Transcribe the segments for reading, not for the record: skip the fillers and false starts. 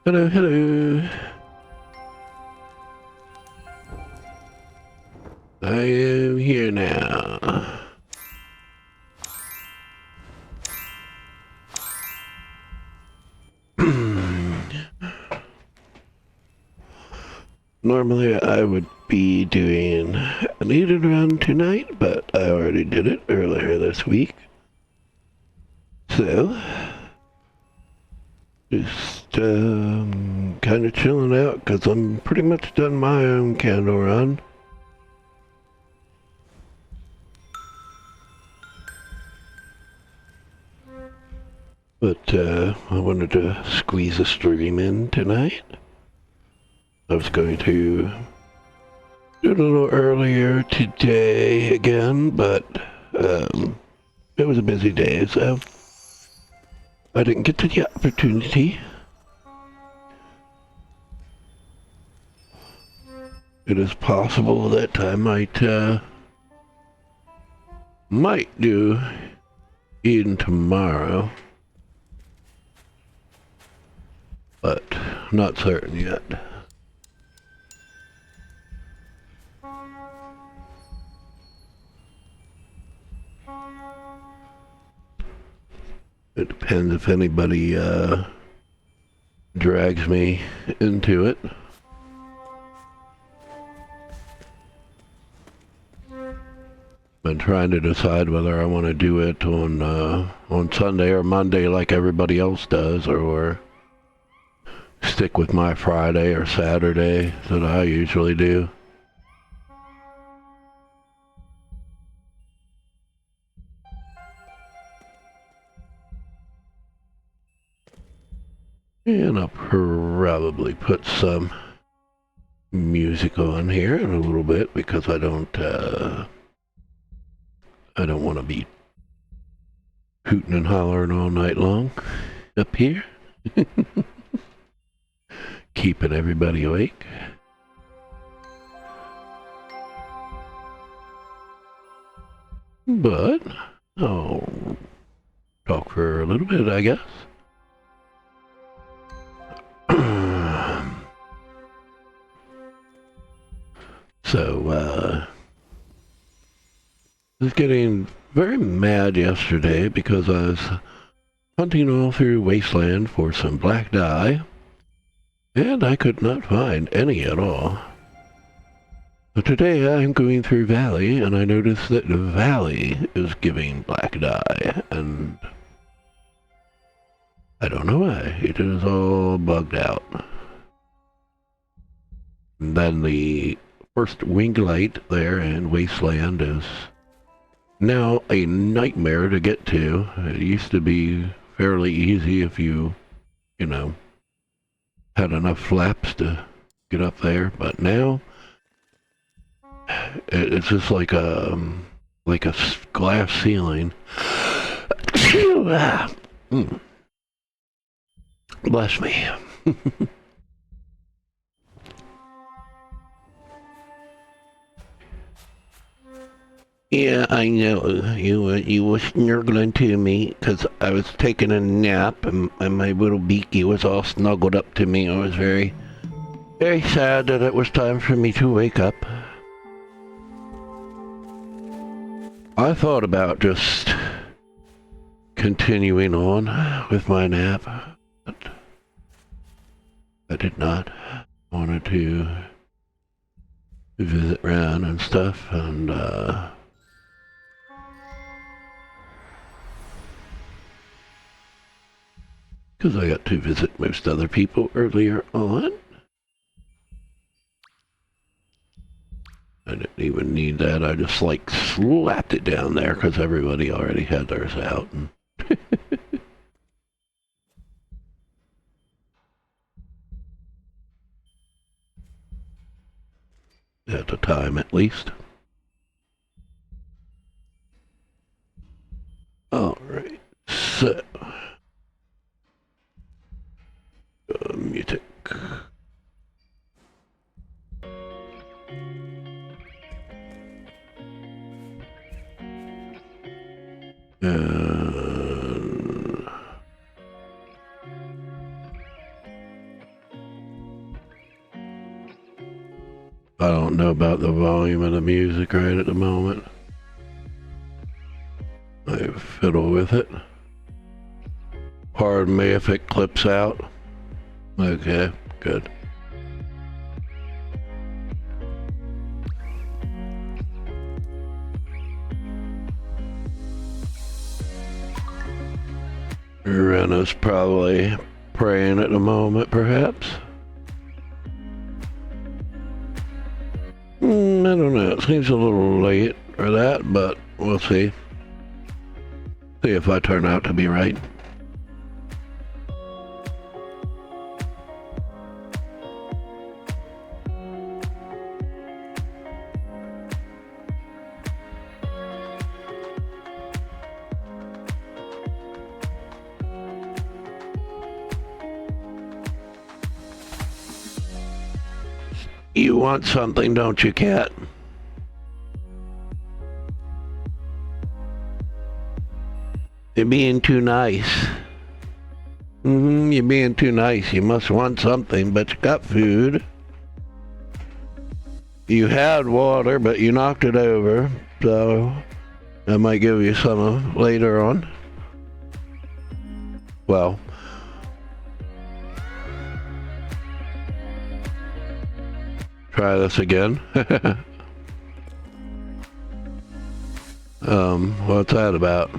Hello, hello. I am here now. Normally I would be doing a needed run tonight, but I already did it earlier this week. So, just kind of chilling out because I'm pretty much done my own candle run. But I wanted to squeeze a stream in tonight. I was going to do it a little earlier today again, but it was a busy day, so I didn't get to the opportunity. It is possible that I might do Eden tomorrow, but not certain yet. It depends if anybody drags me into it. Been trying to decide whether I want to do it on Sunday or Monday like everybody else does, or stick with my Friday or Saturday that I usually do. And I'll probably put some music on here in a little bit because I don't want to be hooting and hollering all night long up here. Keeping everybody awake. But I'll talk for a little bit, I guess. So, I was getting very mad yesterday because I was hunting all through Wasteland for some black dye, and I could not find any at all. But today I'm going through Valley, and I noticed that Valley is giving black dye, and I don't know why. It is all bugged out. And then the first wing light there in Wasteland is now a nightmare to get to. It used to be fairly easy if you know, had enough flaps to get up there, but now it's just like a glass ceiling. Bless me. Yeah, I know. You were snugling to me because I was taking a nap and my little beaky was all snuggled up to me. I was very, very sad that it was time for me to wake up. I thought about just continuing on with my nap, but I did not. I wanted to visit around and stuff, and because I got to visit most other people earlier on. I didn't even need that. I just like slapped it down there because everybody already had theirs out. And at the time, at least. All right, so music. And I don't know about the volume of the music right at the moment. I fiddle with it. Pardon me if it clips out. Okay, good. Rena's probably praying at the moment, perhaps. I don't know. It seems a little late for that, but we'll see. See if I turn out to be right. You want something, don't you, cat? You're being too nice. You're being too nice. You must want something, but you got food. You had water, but you knocked it over, so I might give you some later on. Well, try this again. What's that about?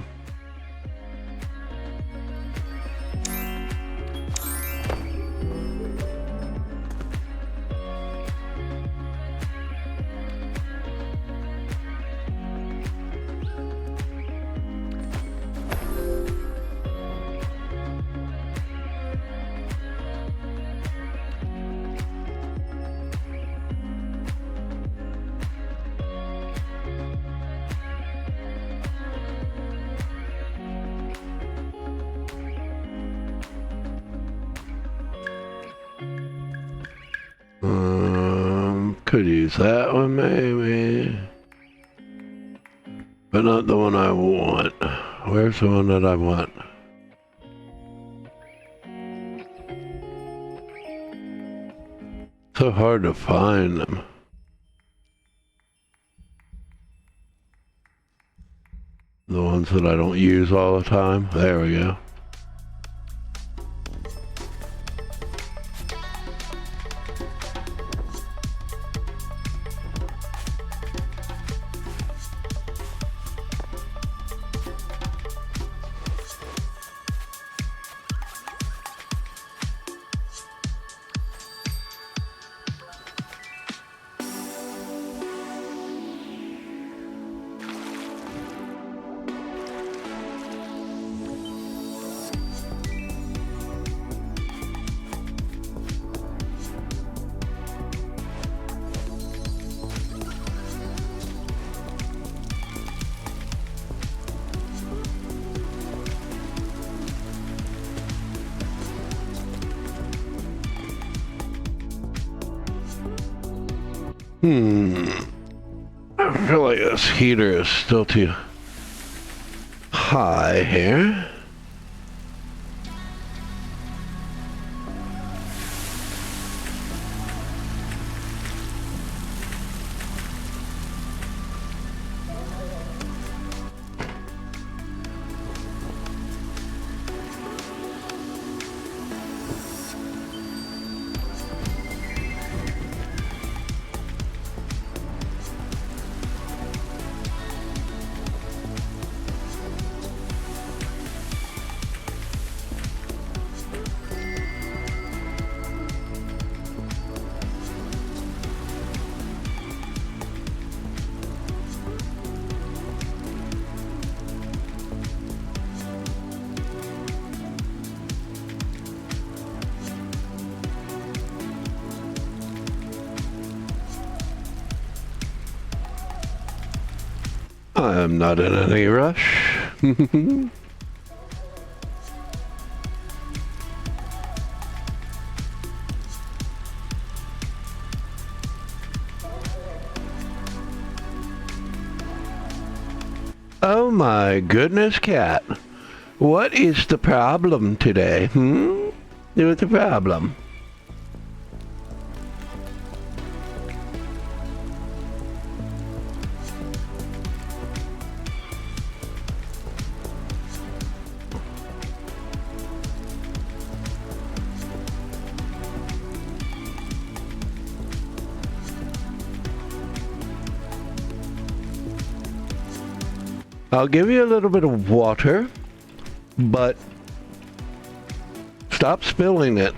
Could use that one maybe, but not the one I want. Where's the one that I want? So hard to find them. The ones that I don't use all the time. There we go. I feel like this heater is still too high here. I'm not in any rush. Oh my goodness, cat. What is the problem today? What's the problem? I'll give you a little bit of water, but stop spilling it.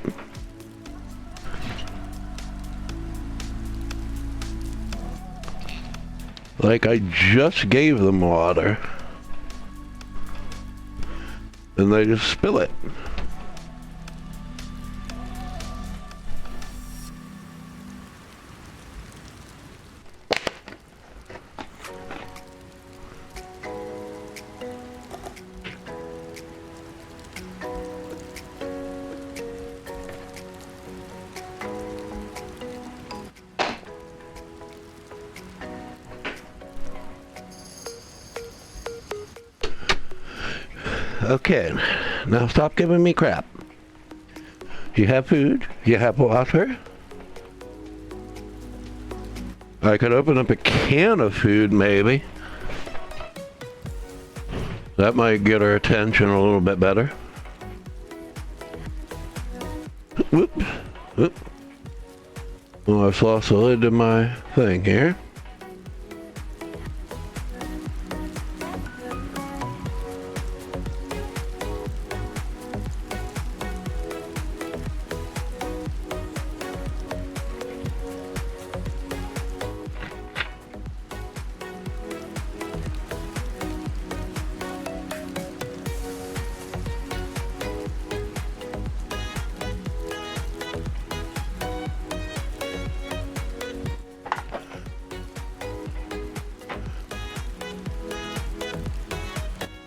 Like I just gave them water, and they just spill it. Okay, now stop giving me crap. You have food, you have water. I could open up a can of food, maybe. That might get her attention a little bit better. Whoop, whoop. Well, I've lost the lid to my thing here.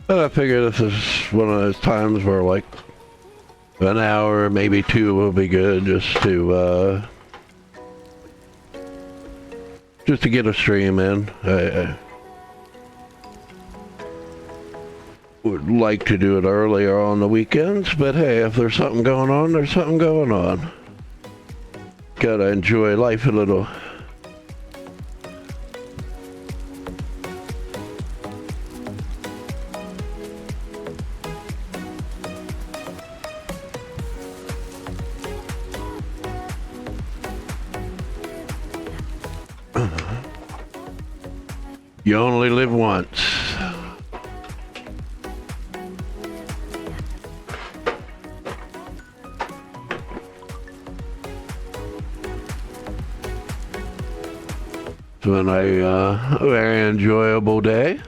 But I figure this is one of those times where like an hour, maybe two will be good just to get a stream in. I would like to do it earlier on the weekends, but hey, if there's something going on, there's something going on. Gotta enjoy life a little. You only live once. It's been a very enjoyable day.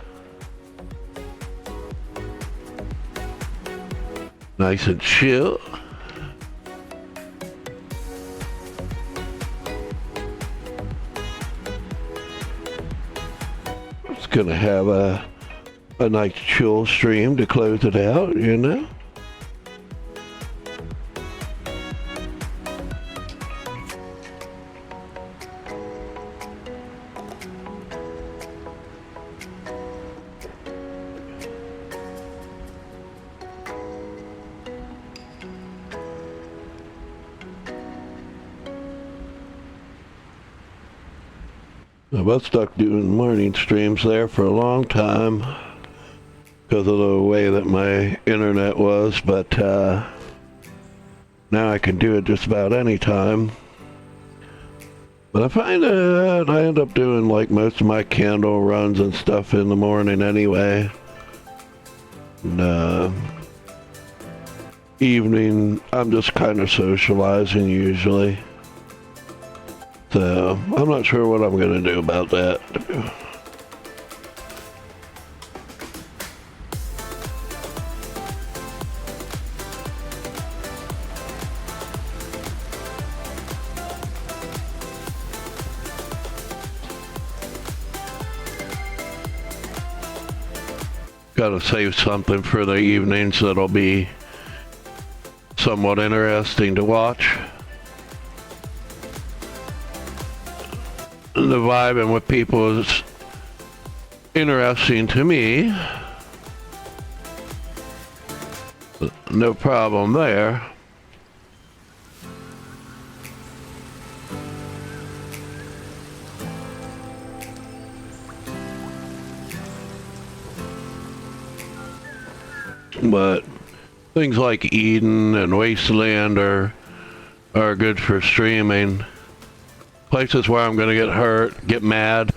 Nice and chill. Gonna have a nice chill stream to close it out, you know? I've been stuck doing morning streams there for a long time because of the way that my internet was, but now I can do it just about any time. But I find that I end up doing like most of my candle runs and stuff in the morning anyway. And evening, I'm just kind of socializing usually. So, I'm not sure what I'm going to do about that. Gotta save something for the evenings that'll be somewhat interesting to watch. The vibing with people is interesting to me. No problem there. But things like Eden and Wasteland are good for streaming. Places where I'm gonna get hurt, get mad.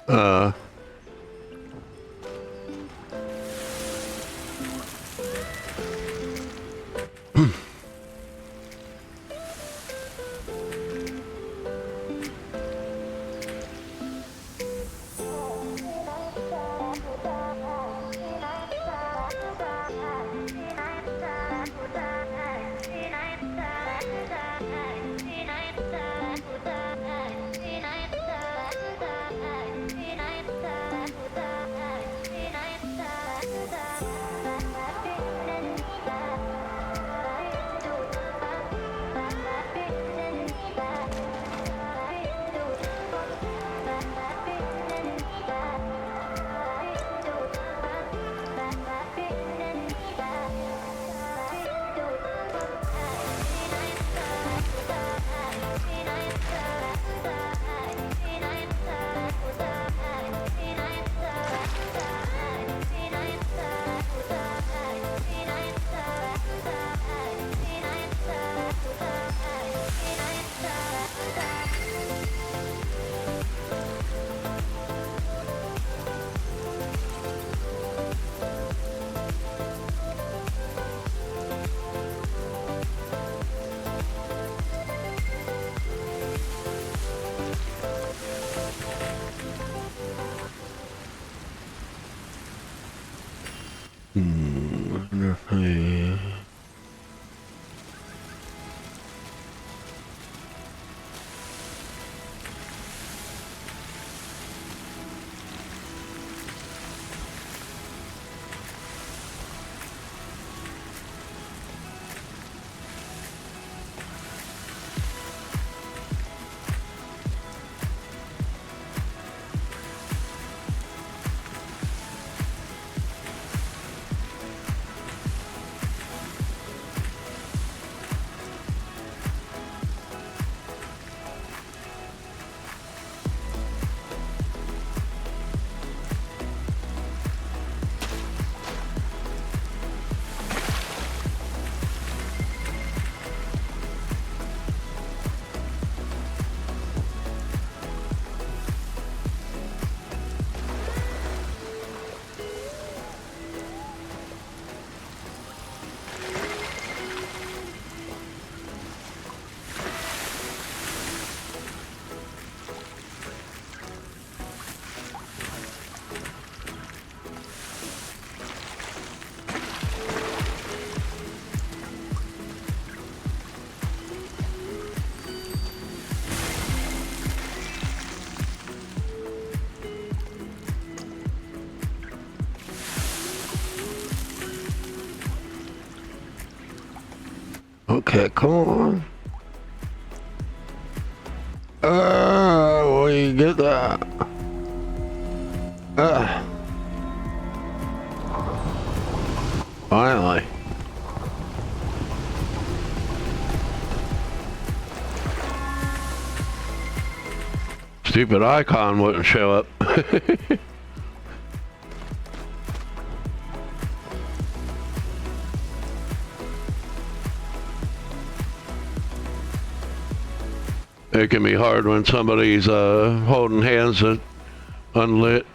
Uh, hmm. Okay, come on. Where you get that? Finally. Stupid icon wouldn't show up. It can be hard when somebody's holding hands that unlit.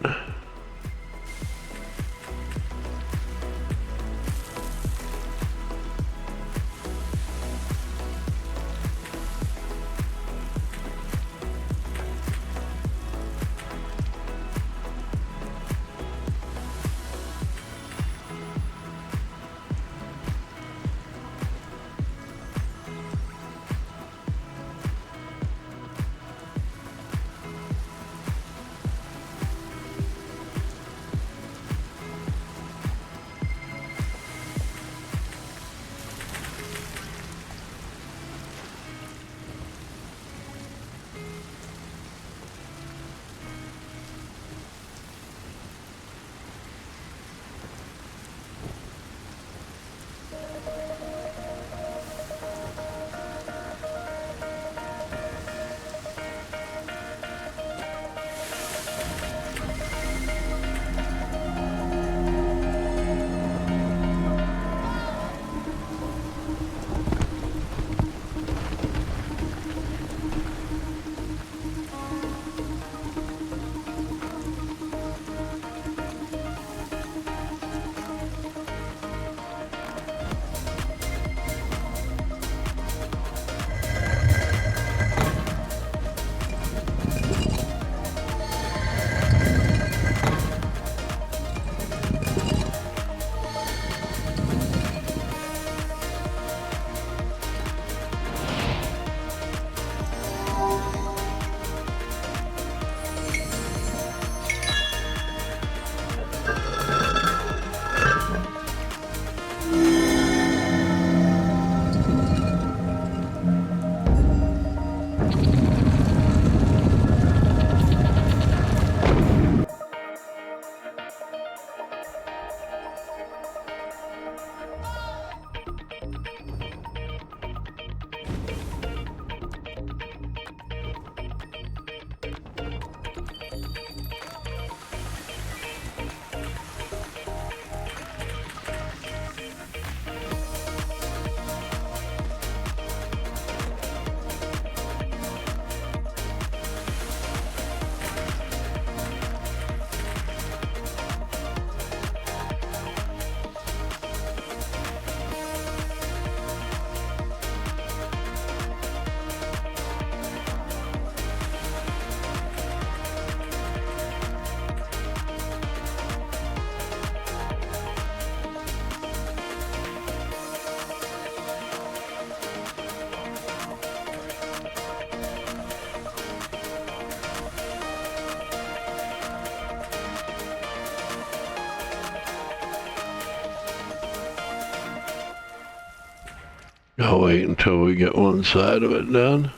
I'll wait until we get one side of it done.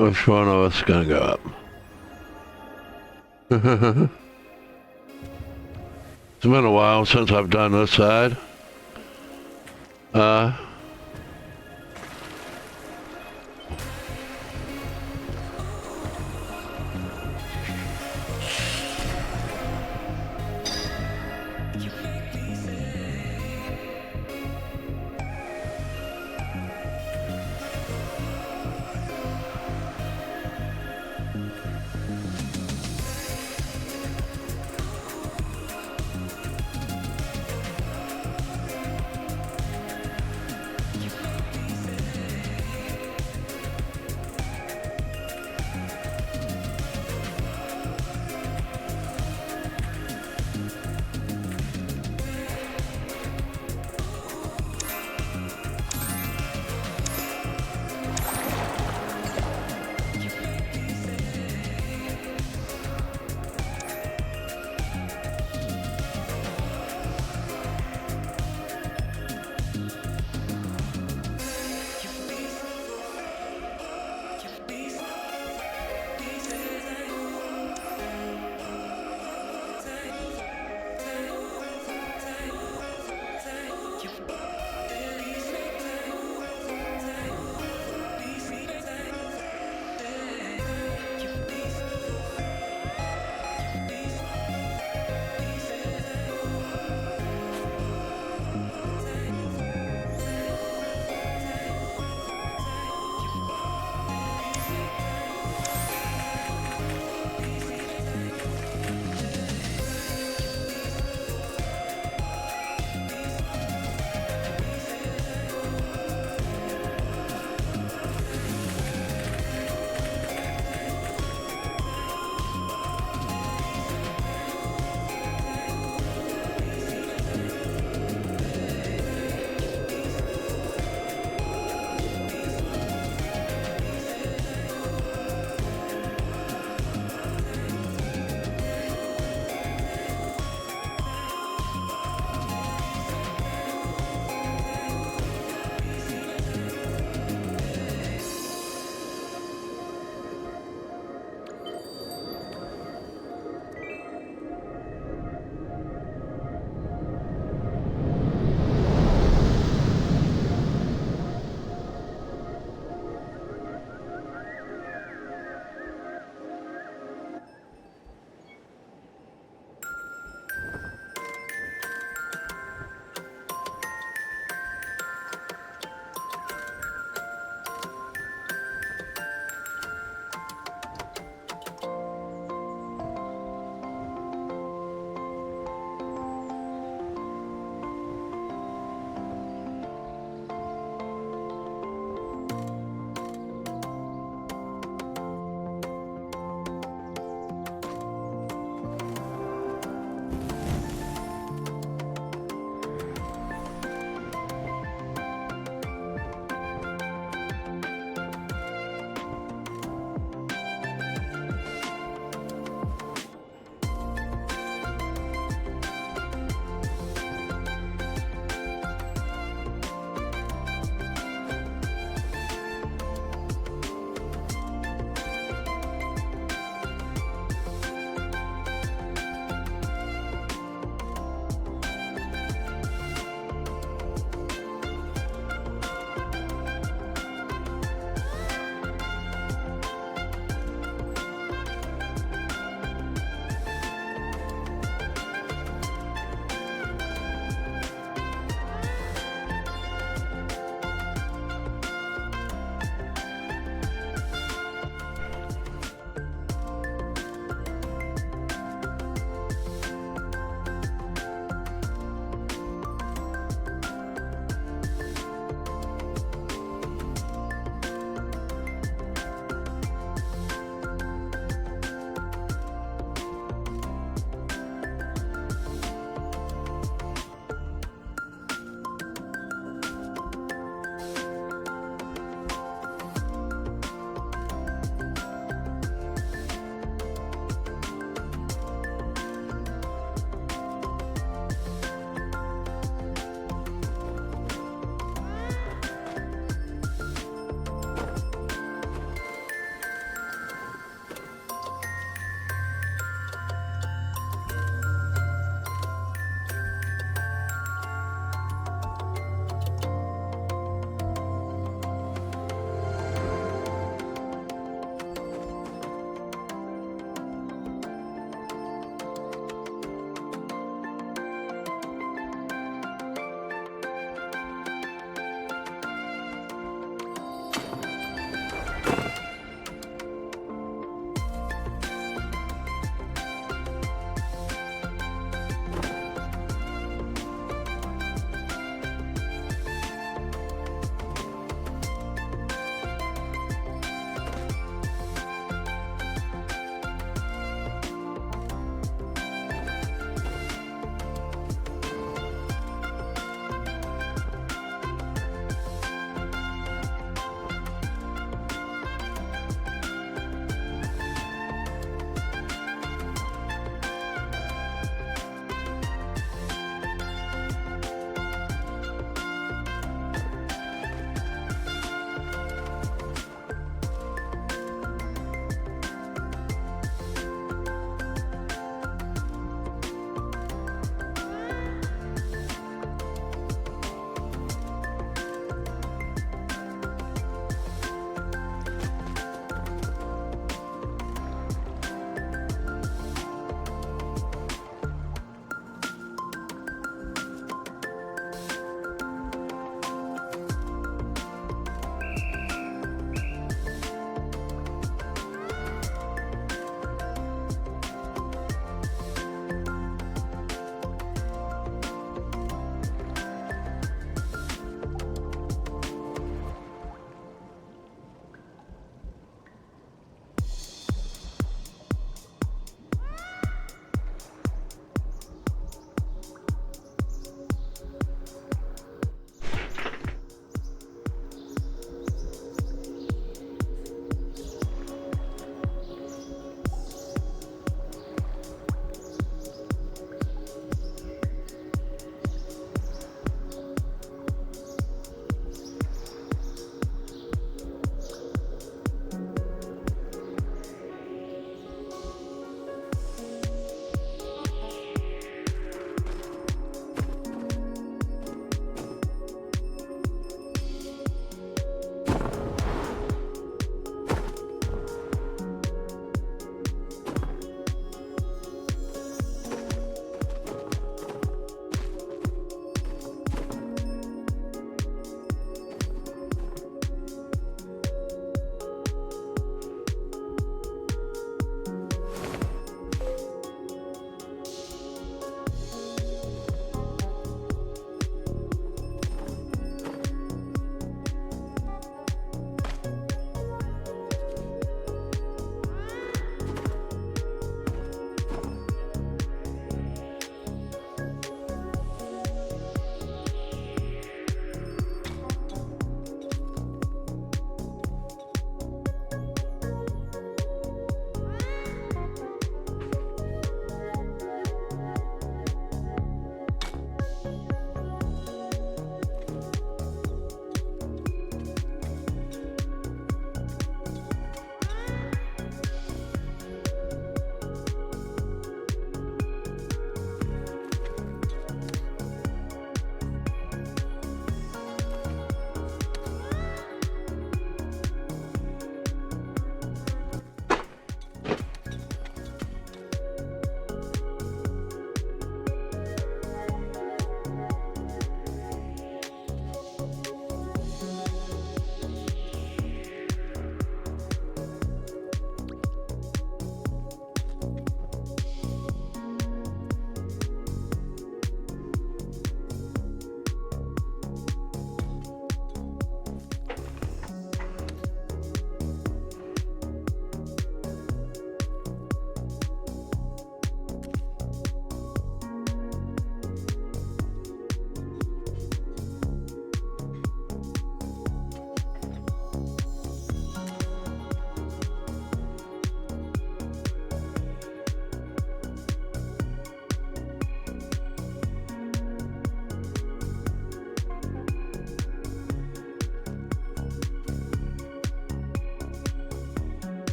Which one of us is gonna go up? It's been a while since I've done this side.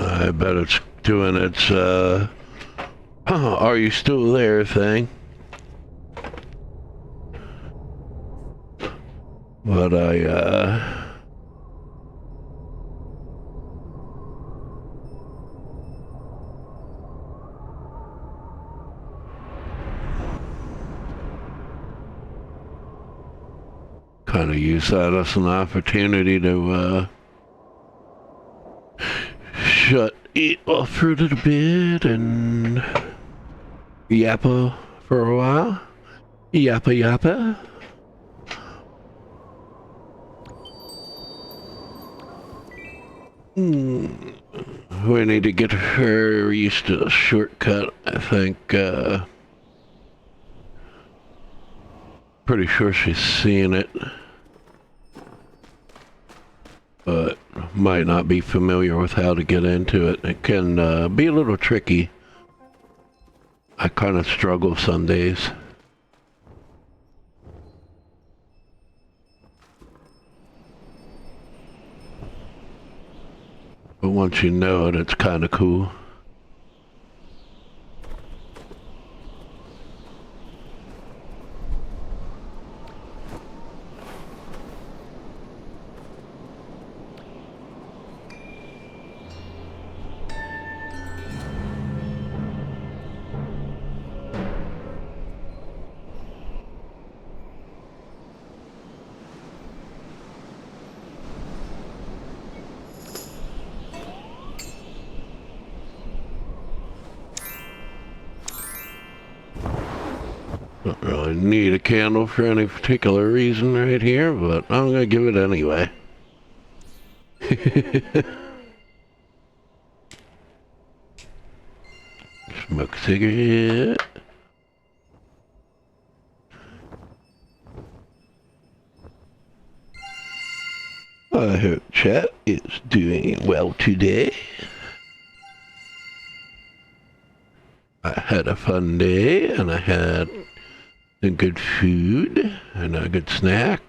I bet it's doing its, are you still there thing. But kind of use that as an opportunity to, shut it off for a little bit and yappa for a while. Yappa yappa. We need to get her used to a shortcut, I think. Pretty sure she's seeing it, but might not be familiar with how to get into it. It can be a little tricky. I kind of struggle some days. But once you know it, it's kind of cool. Don't really need a candle for any particular reason right here, but I'm gonna give it anyway. Smoke a cigarette. I hope chat is doing well today. I had a fun day and I had some good food and a good snack.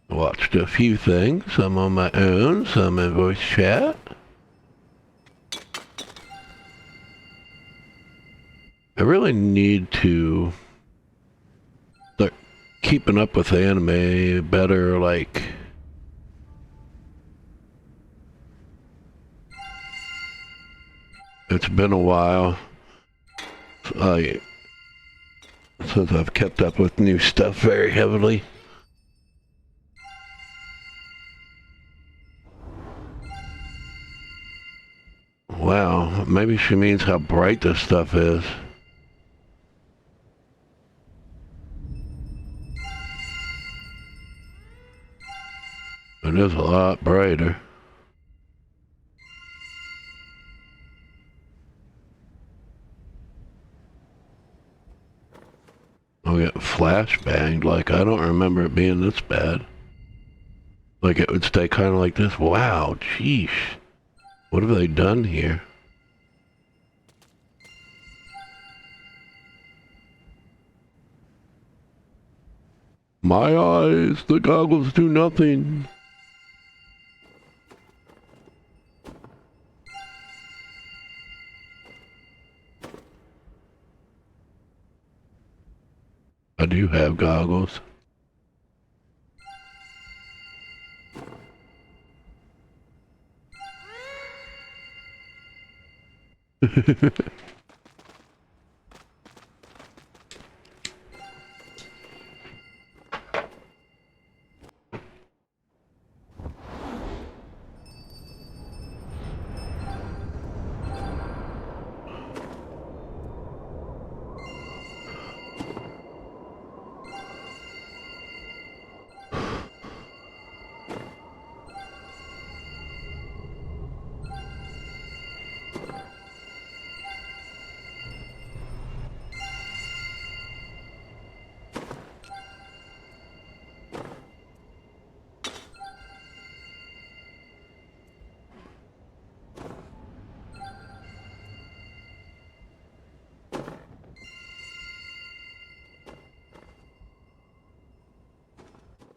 Watched a few things, some on my own, some in voice chat. I really need to start keeping up with anime better, like it's been a while since I've kept up with new stuff very heavily. Wow, maybe she means how bright this stuff is. It is a lot brighter. Oh, we got flashbanged. Like, I don't remember it being this bad. Like, it would stay kind of like this. Wow, jeez. What have they done here? My eyes, the goggles do nothing. I do have goggles.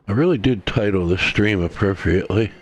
I really did title the stream appropriately.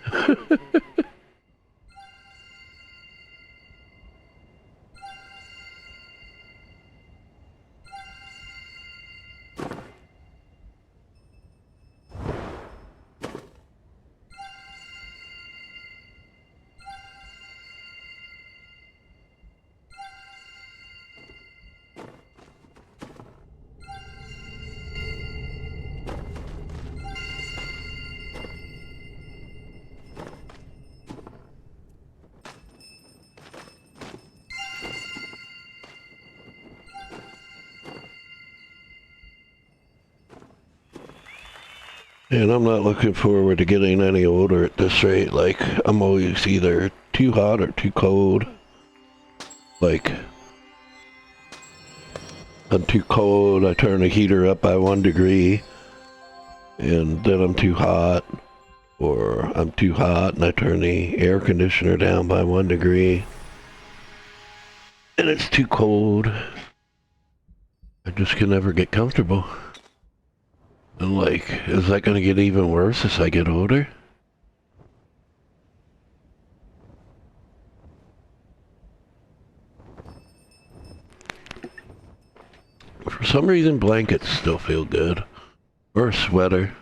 And I'm not looking forward to getting any older at this rate. Like, I'm always either too hot or too cold. Like, I'm too cold, I turn the heater up by 1 degree, and then I'm too hot. Or I'm too hot and I turn the air conditioner down by 1 degree. And it's too cold. I just can never get comfortable. And like, is that gonna get even worse as I get older? For some reason, blankets still feel good. Or a sweater.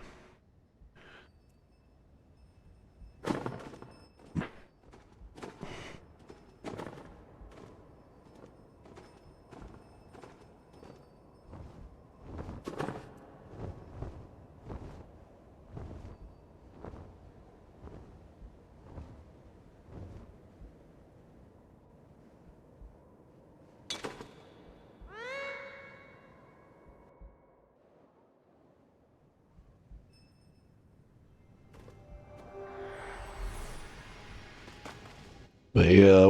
But yeah, I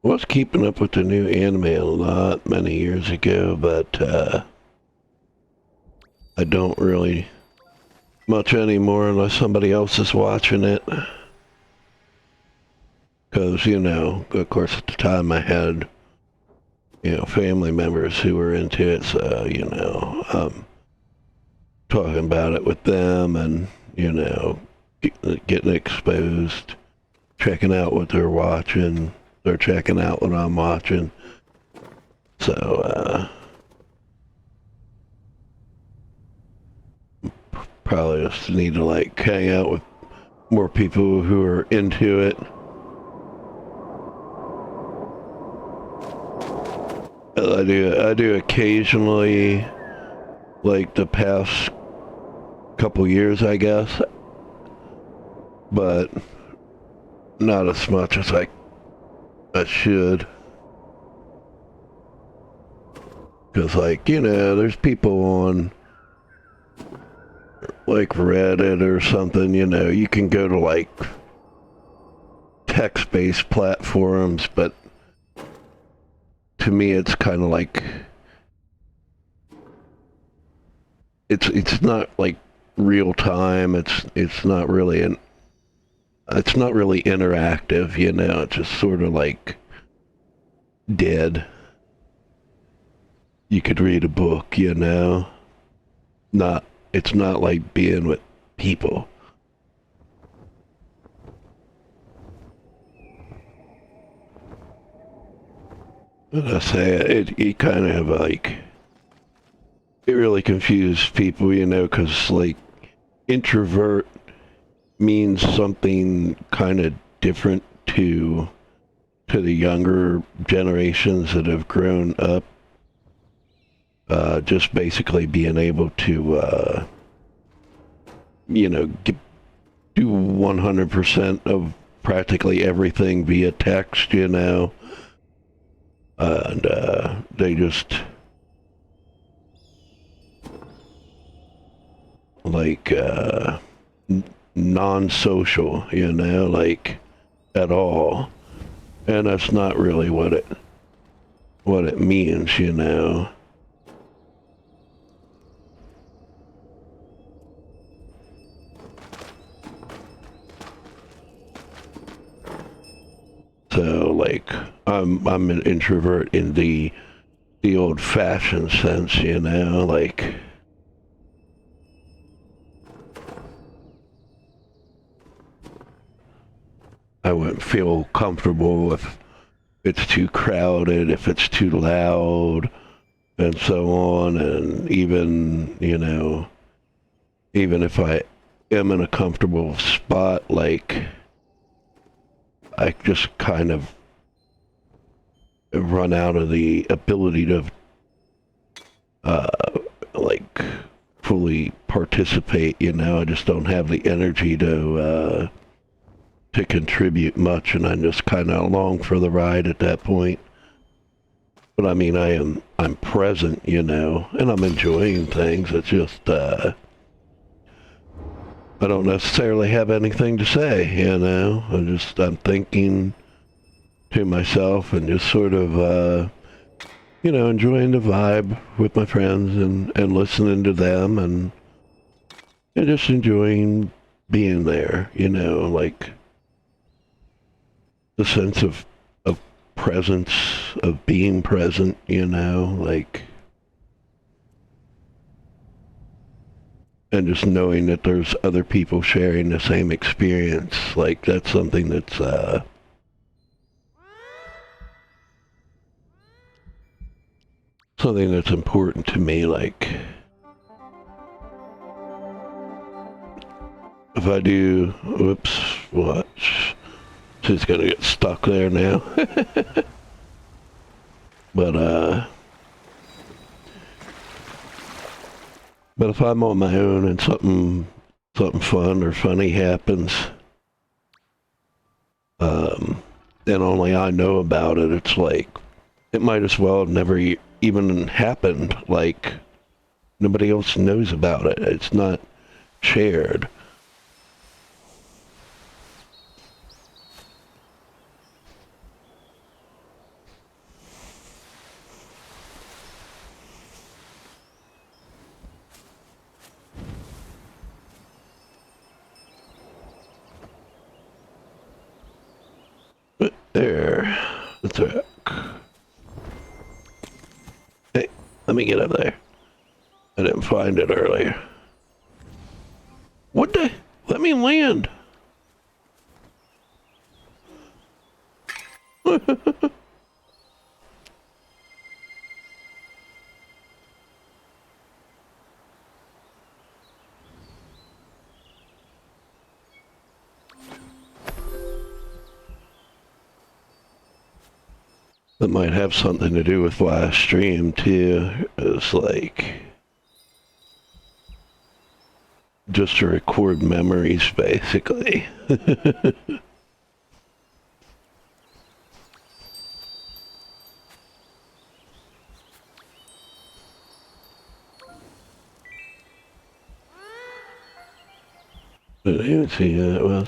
was keeping up with the new anime a lot many years ago, but I don't really much anymore unless somebody else is watching it. Because, you know, of course at the time I had, you know, family members who were into it, so, you know, talking about it with them and, you know, getting exposed, checking out what they're watching, they're checking out what I'm watching. So, probably just need to like hang out with more people who are into it. I do occasionally, like the past couple years, I guess, but not as much as I should. Because, like, you know, there's people on, like, Reddit or something, you know, you can go to, like, text-based platforms, but to me it's kind of like, it's not, like, real time, it's not really it's not really interactive, you know, it's just sort of like dead. You could read a book, you know. It's not like being with people. And I say it kind of like it really confused people, you know, because like introvert means something kind of different to the younger generations that have grown up. Just basically being able to, you know, do 100% of practically everything via text, you know. And they just, like, non-social, you know, like, at all. And that's not really what it means, you know. So, like, I'm an introvert in the old-fashioned sense, you know, like, I wouldn't feel comfortable if it's too crowded, if it's too loud, and so on. And even, even if I am in a comfortable spot, like, I just kind of run out of the ability to, uh, like, fully participate, I just don't have the energy to contribute much, and I'm just kind of along for the ride at that point. But I mean, I'm present, and I'm enjoying things. It's just, I don't necessarily have anything to say, I'm thinking to myself and just sort of, enjoying the vibe with my friends and listening to them and just enjoying being there, like the sense of presence, of being present, like, and just knowing that there's other people sharing the same experience. Like, that's something that's important to me. Like, if I do, whoops, watch. She's gonna get stuck there now. but, but if I'm on my own and something fun or funny happens, and only I know about it, it's like, it might as well have never even happened. Like, nobody else knows about it. It's not shared. But there. That's right. Hey, let me get up there. I didn't find it earlier. What the? Let me land. That might have something to do with why I stream too. It's like just to record memories, basically. I didn't even see who that was.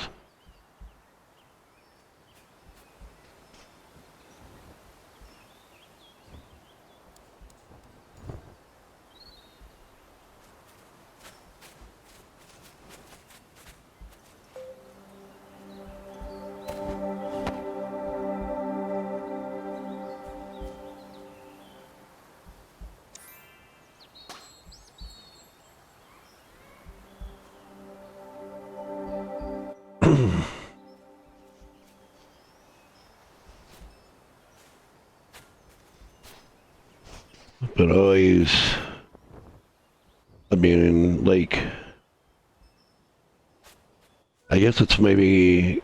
But always, I mean, like, I guess it's maybe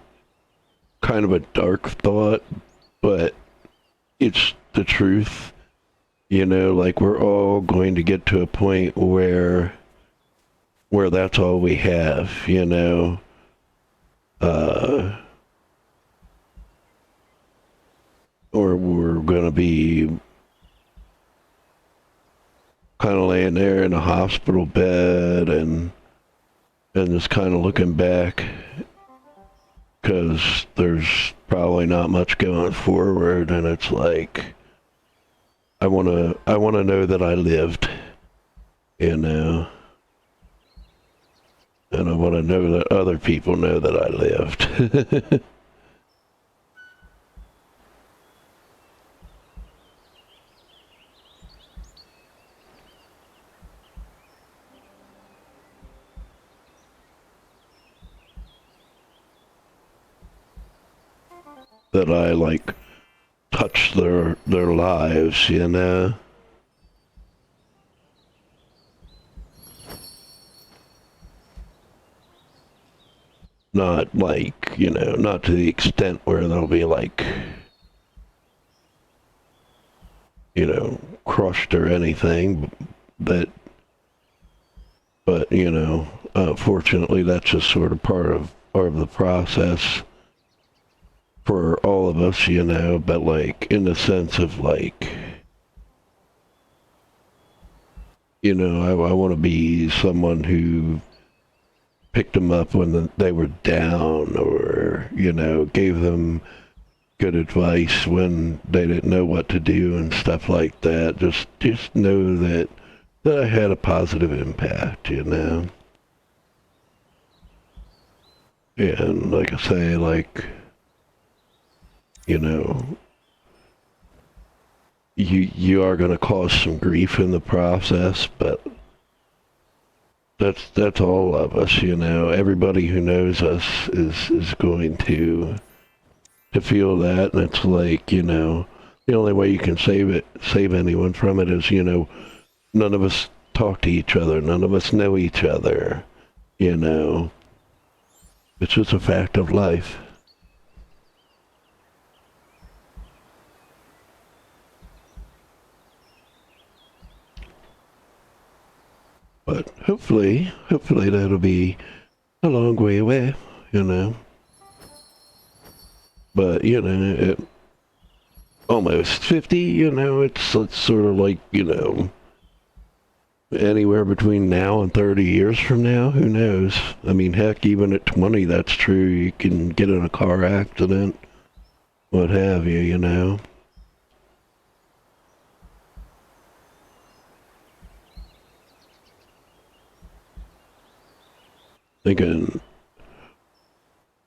kind of a dark thought, but it's the truth. Like, we're all going to get to a point where that's all we have, uh, or we're gonna be kind of laying there in a hospital bed and just kind of looking back because there's probably not much going forward, and it's like I wanna know that I lived, you know, and I want to know that other people know that I lived. that I like touch their lives, you know. Not like, you know, not to the extent where they'll be like, you know, crushed or anything, but you know, fortunately that's just sort of part of the process for all of us, you know, but like in the sense of like, you know, I want to be someone who picked them up when they were down, or, you know, gave them good advice when they didn't know what to do and stuff like that. Just know that I had a positive impact, you know. And like I say, like, you know, you are going to cause some grief in the process, but that's all of us, you know. Everybody who knows us is going to feel that, and it's like, you know, the only way you can save anyone from it is, you know, none of us talk to each other, none of us know each other, you know. It's just a fact of life. But hopefully that'll be a long way away, you know. But, you know, almost 50, you know, it's sort of like, you know, anywhere between now and 30 years from now, who knows? I mean, heck, even at 20, that's true. You can get in a car accident, what have you, you know? Thinking,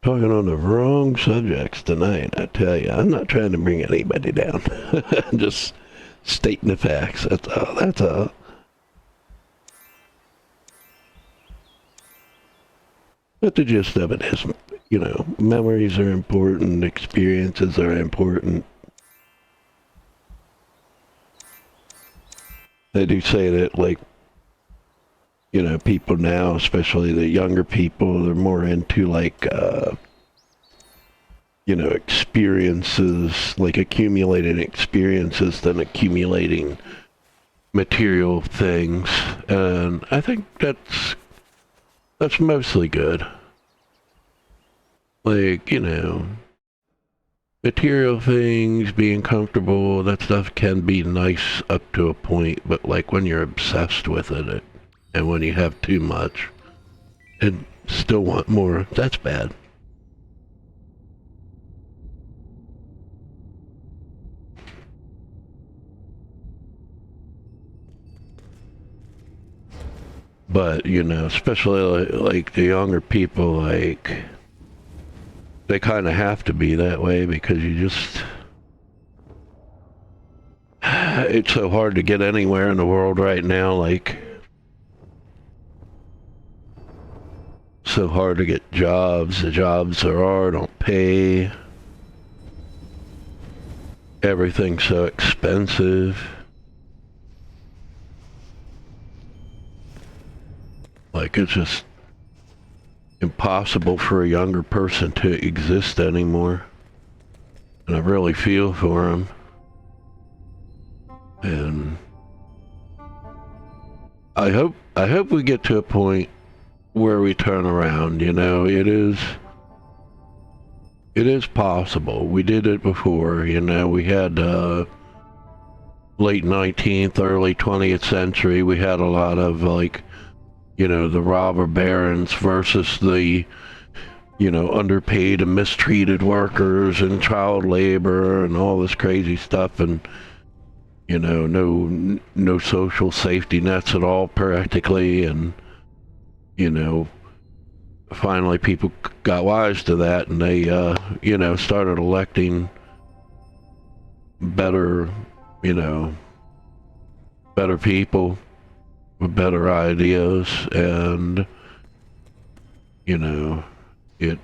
talking on the wrong subjects tonight, I tell you. I'm not trying to bring anybody down. Just stating the facts, that's all, that's all. But the gist of it is, you know, memories are important, experiences are important. They do say that, like, you know, people now, especially the younger people, they're more into, like, you know, experiences, like accumulating experiences than accumulating material things. And I think that's mostly good. Like, you know, material things, being comfortable, that stuff can be nice up to a point, but like when you're obsessed with it and when you have too much and still want more, that's bad. But, you know, especially like the younger people, like, they kind of have to be that way because you just, it's so hard to get anywhere in the world right now, like, so hard to get jobs. The jobs there are don't pay. Everything's so expensive. Like, it's just impossible for a younger person to exist anymore. And I really feel for them. And I hope we get to a point where we turn around, you know. It is possible. We did it before, you know. We had late 19th, early 20th century, we had a lot of, like, you know, the robber barons versus the, you know, underpaid and mistreated workers and child labor and all this crazy stuff, and, you know, no social safety nets at all practically. And, you know, finally people got wise to that, and they, you know, started electing better, you know, better people with better ideas. And, you know, it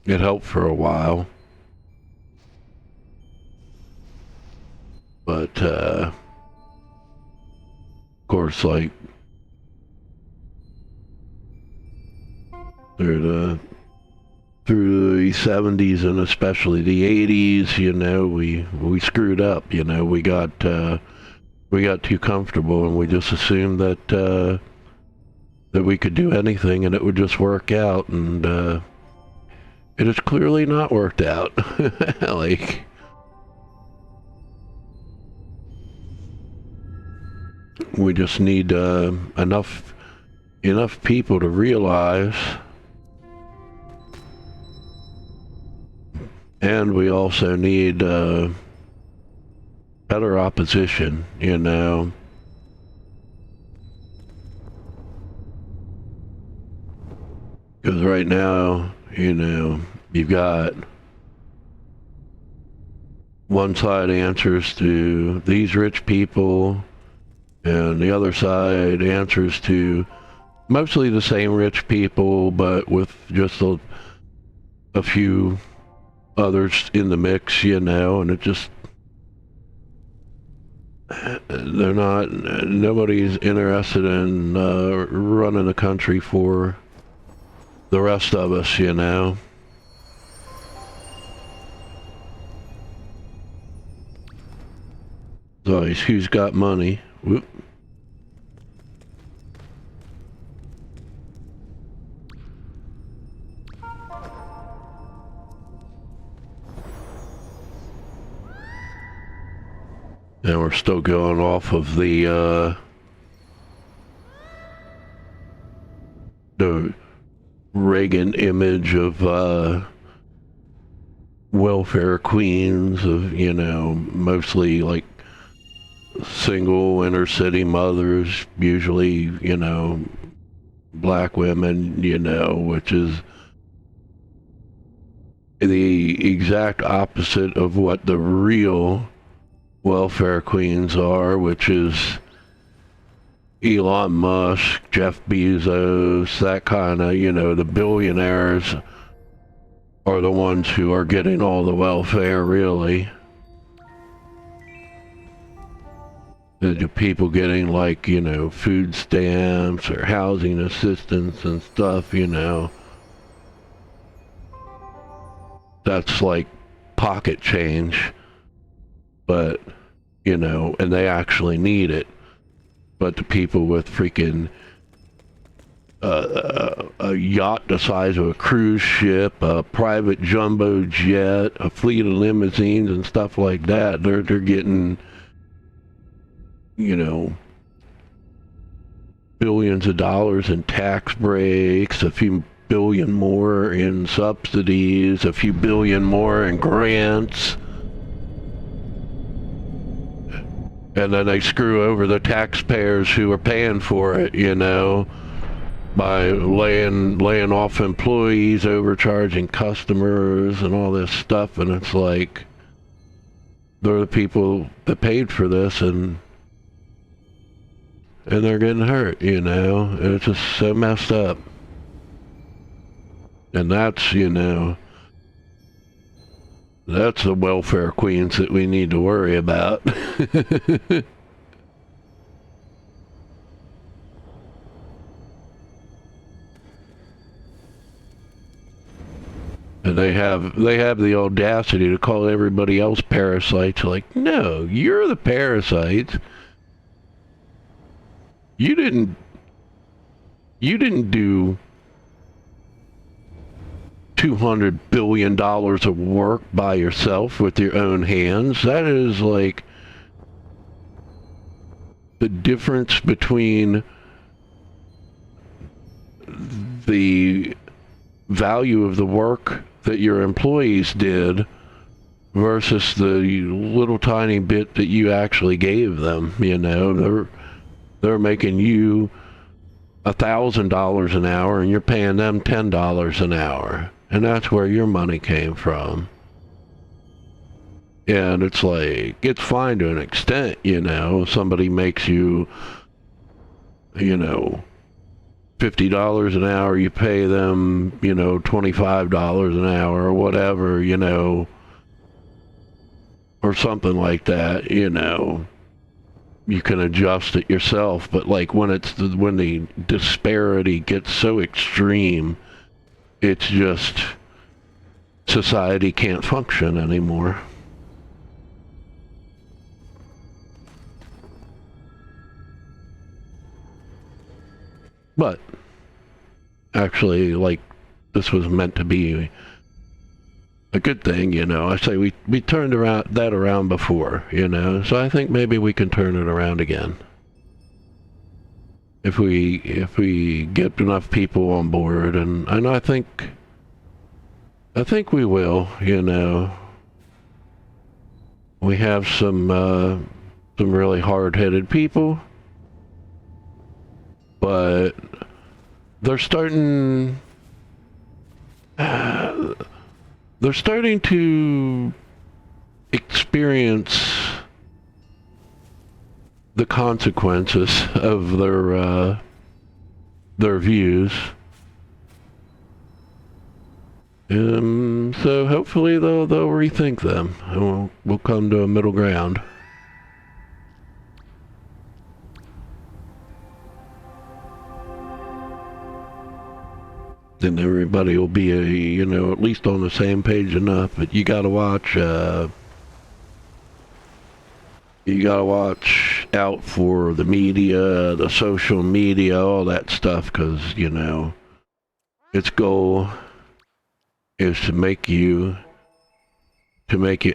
helped for a while. But, of course, like, through the 70s and especially the 80s, you know, we screwed up, you know, we got too comfortable and we just assumed that we could do anything and it would just work out, and it has clearly not worked out. Like, we just need enough people to realize, and we also need better opposition, you know. Because right now, you know, you've got one side answers to these rich people, and the other side answers to mostly the same rich people, but with just a few others in the mix, you know, and it just, nobody's interested in running the country for the rest of us, you know. So who's got money? Whoop. And we're still going off of the Reagan image of welfare queens, of, you know, mostly like single inner city mothers, usually, you know, black women, you know, which is the exact opposite of what the real welfare queens are, which is Elon Musk, Jeff Bezos, that kind of, you know, the billionaires are the ones who are getting all the welfare, really. The people getting, like, you know, food stamps or housing assistance and stuff, you know, that's like pocket change, but, you know, and they actually need it. But the people with freaking a yacht the size of a cruise ship, a private jumbo jet, a fleet of limousines and stuff like that, they're getting, you know, billions of dollars in tax breaks, a few billion more in subsidies, a few billion more in grants. And then they screw over the taxpayers who are paying for it, you know, by laying off employees, overcharging customers and all this stuff. And it's like, they're the people that paid for this, and they're getting hurt, you know, and it's just so messed up. And that's, you know, that's the welfare queens that we need to worry about. And they have the audacity to call everybody else parasites. Like, no, you're the parasites. You didn't do $200 billion of work by yourself with your own hands. That is like the difference between the value of the work that your employees did versus the little tiny bit that you actually gave them. You know, they're making you $1,000 an hour and you're paying them $10 an hour. And that's where your money came from. And it's like, it's fine to an extent, you know. Somebody makes you, you know, $50 an hour, you pay them, you know, $25 an hour or whatever, you know. or something like that, you know, you can adjust it yourself. But like when when the disparity gets so extreme, it's just society can't function anymore. But actually, like, this was meant to be a good thing, you know. I say we turned that around before, you know, so I think maybe we can turn it around again. If we get enough people on board, and I think we will, you know. We have some really hard-headed people, but they're starting they're starting to experience the consequences of their views. So hopefully they'll rethink them, and we'll come to a middle ground. Then everybody will be, you know, at least on the same page enough. But you gotta watch out for the media, the social media, all that stuff, because, you know, its goal is to make you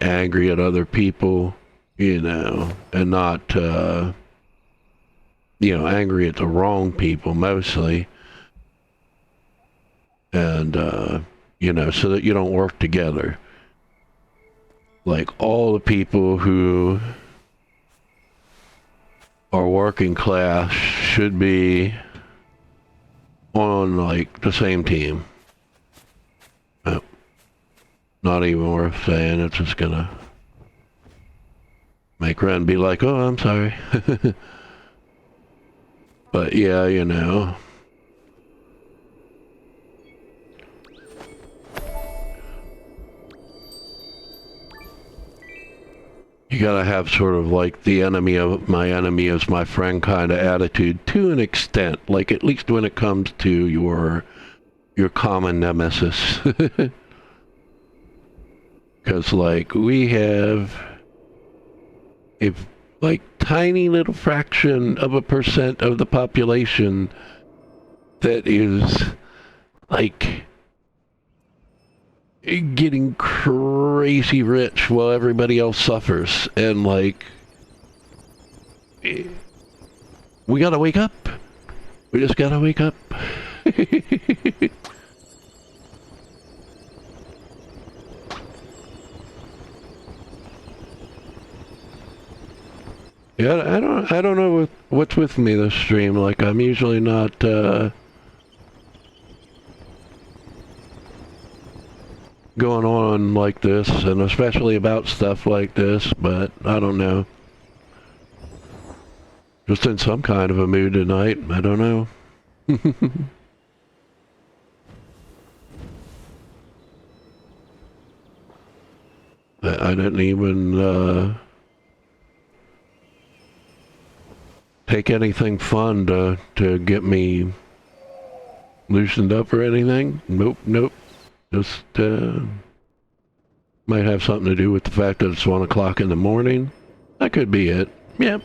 angry at other people, you know, and not you know, angry at the wrong people mostly, and you know, so that you don't work together. Like, all the people who are working class should be on, like, the same team. Not even worth saying. It's just gonna make Ren be like, oh, I'm sorry. But yeah, you know. You gotta have sort of like the enemy of my enemy is my friend kind of attitude to an extent. Like, at least when it comes to your common nemesis. Because, like, we have a, like, tiny little fraction of a percent of the population that is, like, getting crazy rich while everybody else suffers. And, like, we gotta wake up. We just gotta wake up. Yeah, I don't know what's with me this stream. Like, I'm usually not going on like this, and especially about stuff like this, but I don't know. Just in some kind of a mood tonight. I don't know. I didn't even take anything fun to get me loosened up or anything. Nope. Just might have something to do with the fact that it's 1 o'clock in the morning. That could be it. Yep.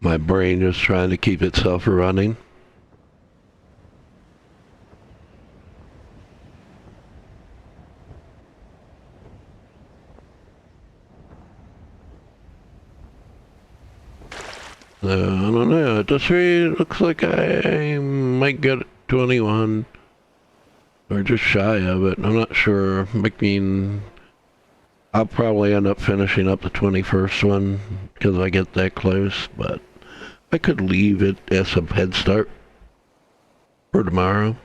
My brain is trying to keep itself running. I don't know. At this rate, it looks like I might get 21. Or just shy of it. I'm not sure. I mean, I'll probably end up finishing up the 21st one because I get that close, but I could leave it as a head start for tomorrow.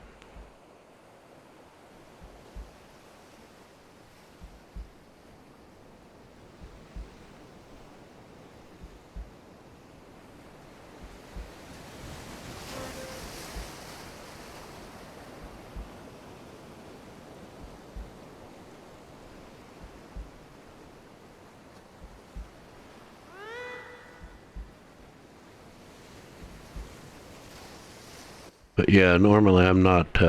But yeah, normally I'm not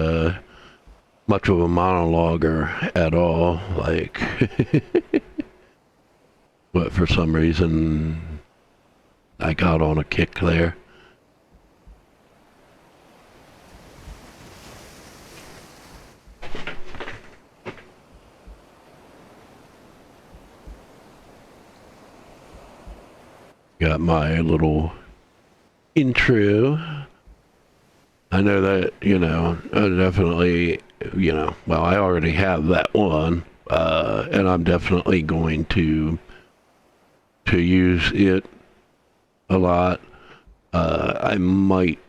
much of a monologuer at all. Like, but for some reason I got on a kick there. Got my little intro. I know that, I definitely, well, I already have that one, and I'm definitely going to use it a lot. I might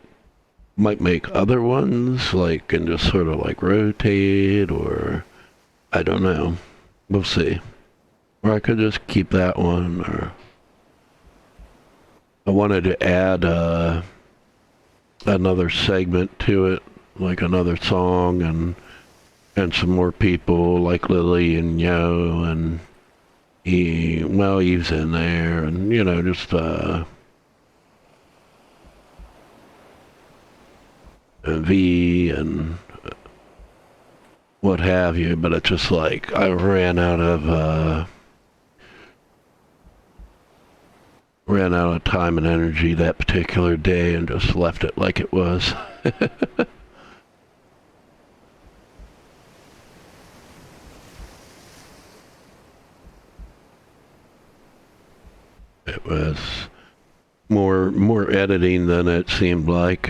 make other ones, like, and just sort of like rotate, or I don't know. We'll see. Or I could just keep that one, or I wanted to add another segment to it, like another song, and some more people like Lily and Yo, and Eve's in there, and just V and what have you. But it's just like I ran out of time and energy that particular day and just left it like it was. It was more editing than it seemed like.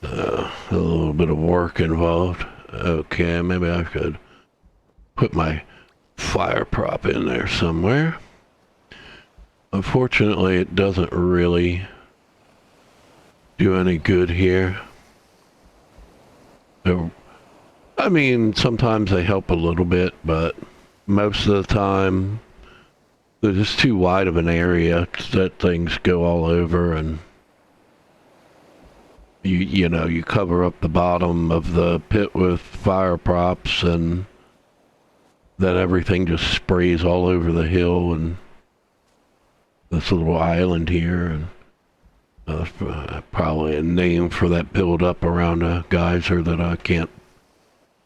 A little bit of work involved. Okay, maybe I could put my fire prop in there somewhere. Unfortunately, it doesn't really do any good here. I mean, sometimes they help a little bit, but most of the time, they're just too wide of an area that things go all over, and you cover up the bottom of the pit with fire props, and then everything just sprays all over the hill and this little island here, and probably a name for that build up around a geyser that I can't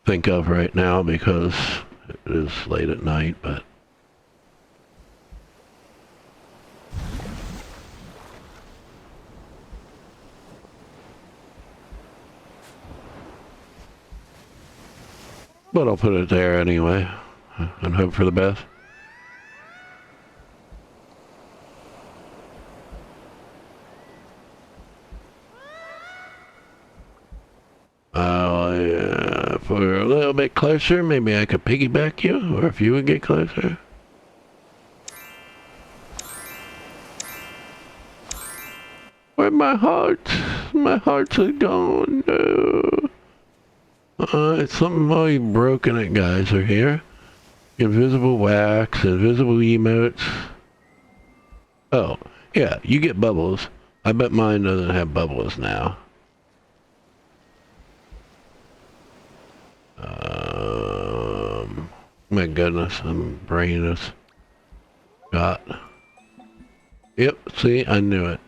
think of right now because it is late at night, but I'll put it there anyway and hope for the best. Yeah, for a little bit closer, maybe I could piggyback you, or if you would get closer. Where my heart? My hearts are gone. No. It's something really broken at Geyser here. Invisible wax, invisible emotes. Oh, yeah, you get bubbles. I bet mine doesn't have bubbles now. My goodness, I'm brainless. Got. Yep, see, I knew it.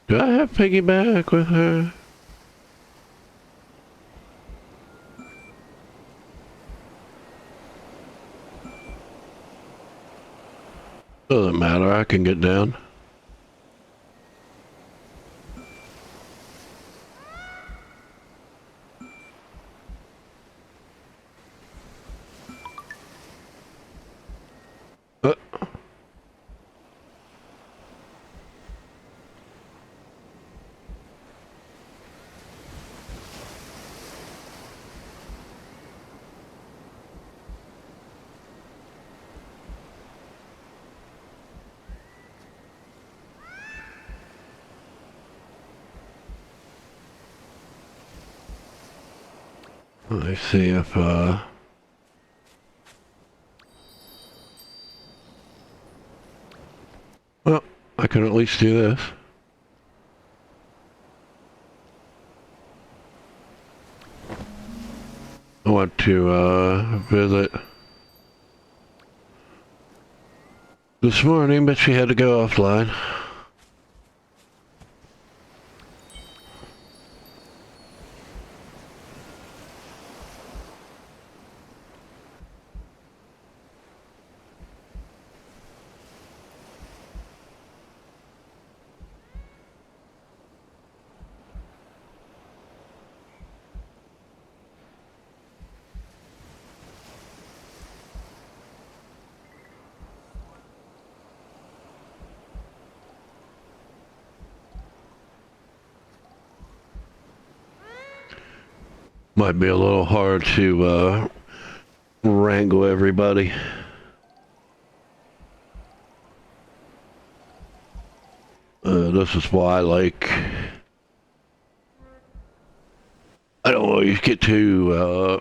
Do I have piggyback with her? Doesn't matter, I can get down. Let's see if, well, I can at least do this. want to visit this morning, but she had to go offline. Might be a little hard to wrangle everybody. This is why, like, I don't always get to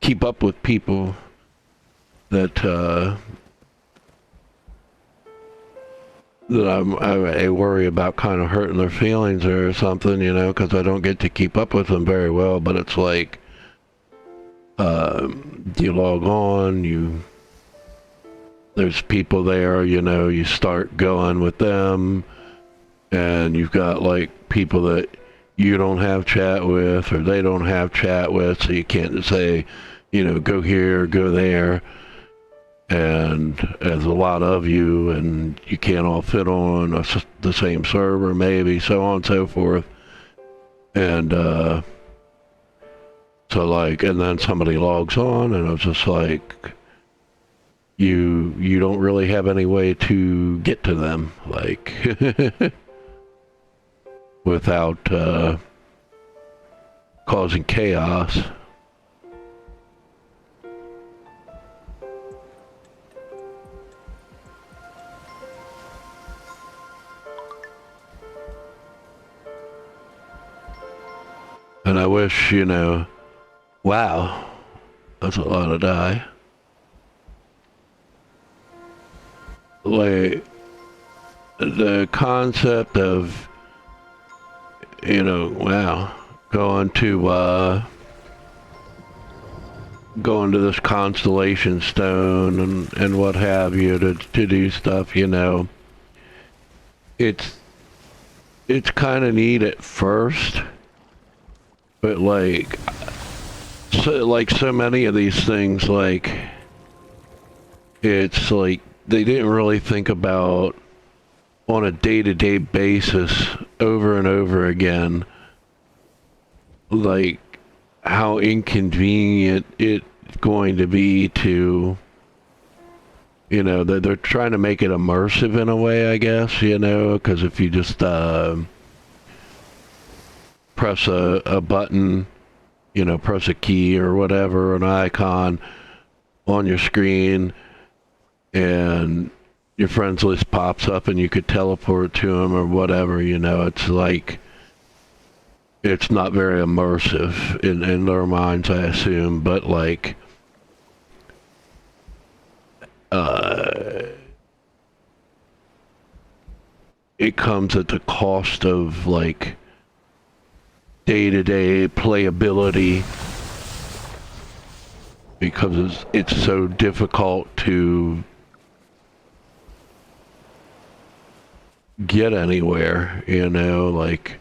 keep up with people that I worry about kind of hurting their feelings or something, you know, because I don't get to keep up with them very well. But it's like, you log on, there's people there, you know, you start going with them, and you've got like people that you don't have chat with or they don't have chat with, so you can't just say, you know, go here, go there. And there's a lot of you, and you can't all fit on the same server, maybe, so on and so forth. And so like, and then somebody logs on, and I was just like, you don't really have any way to get to them, like, without causing chaos. And I wish, you know, wow, that's a lot of die. Like, the concept of, you know, wow, going to this constellation stone and what have you to do stuff, you know, it's kind of neat at first, but like so many of these things, like, it's like they didn't really think about on a day-to-day basis over and over again, like how inconvenient it's going to be to, you know, they're trying to make it immersive in a way, I guess, you know, because if you just press a button, you know, press a key or whatever, an icon on your screen, and your friends list pops up and you could teleport to them or whatever, you know, it's like, it's not very immersive in their minds, I assume, but like, it comes at the cost of like day-to-day playability, because it's so difficult to get anywhere, you know, like,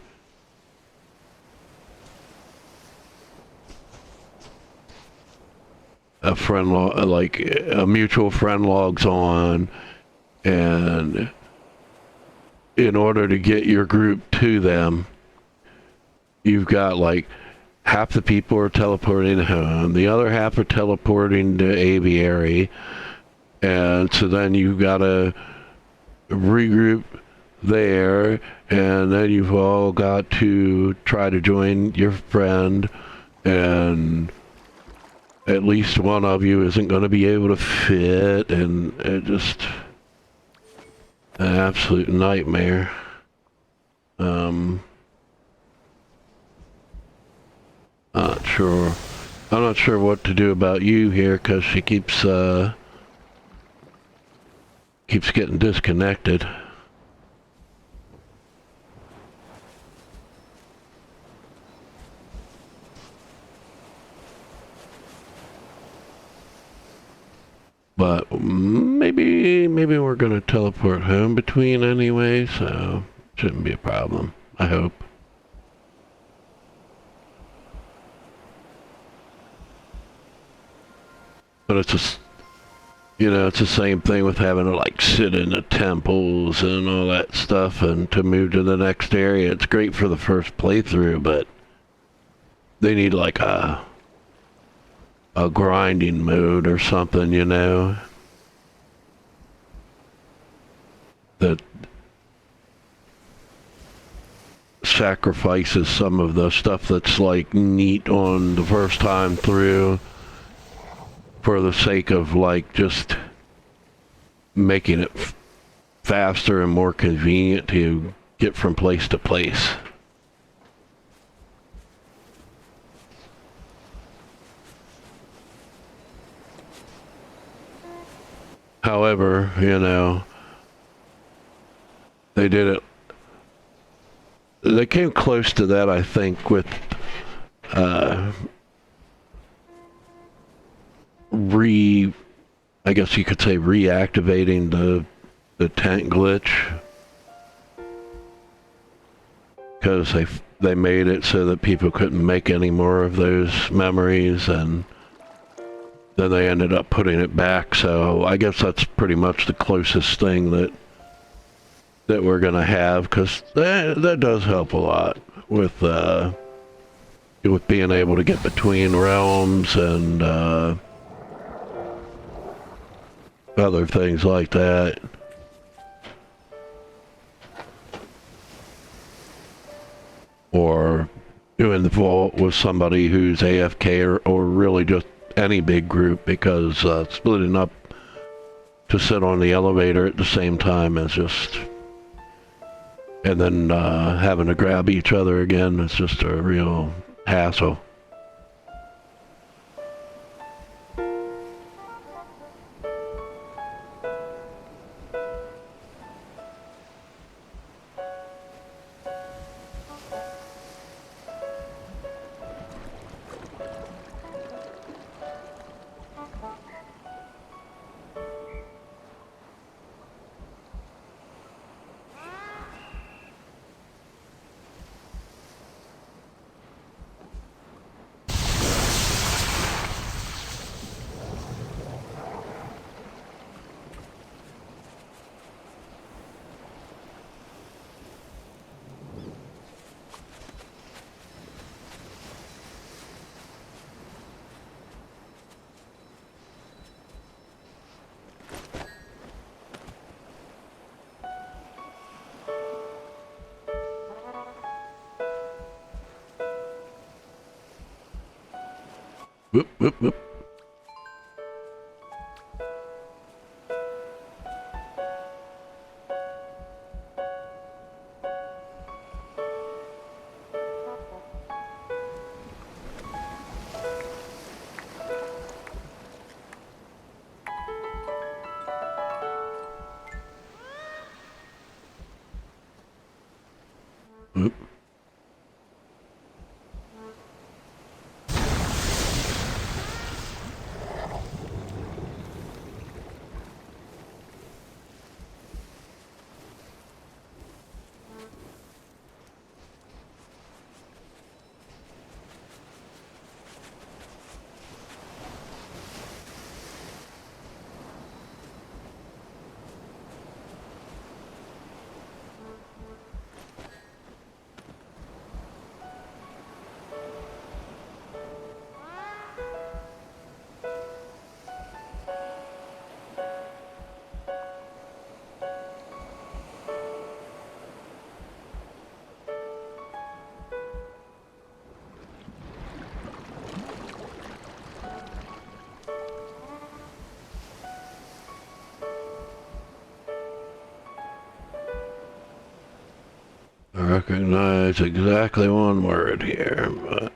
like a mutual friend logs on, and in order to get your group to them, you've got like half the people are teleporting home, the other half are teleporting to aviary, and so then you've got to regroup there, and then you've all got to try to join your friend, and at least one of you isn't going to be able to fit, and it just an absolute nightmare. Not sure. I'm not sure what to do about you here, because she keeps getting disconnected. But maybe we're gonna teleport home between anyway, so shouldn't be a problem. I hope. But it's just, it's the same thing with having to like sit in the temples and all that stuff and to move to the next area. It's great for the first playthrough, but they need like a grinding mode or something, that sacrifices some of the stuff that's like neat on the first time through for the sake of like just making it faster and more convenient to get from place to place. However, they did it. They came close to that, I think, with I guess you could say reactivating the tank glitch, because they made it so that people couldn't make any more of those memories, and then they ended up putting it back. So I guess that's pretty much the closest thing that we're gonna have, because that does help a lot with being able to get between realms and other things like that. Or doing the vault with somebody who's AFK, or really just any big group, because splitting up to sit on the elevator at the same time is just, and then having to grab each other again, it's just a real hassle. Whoop, whoop, whoop. Whoop. I recognize exactly one word here, but...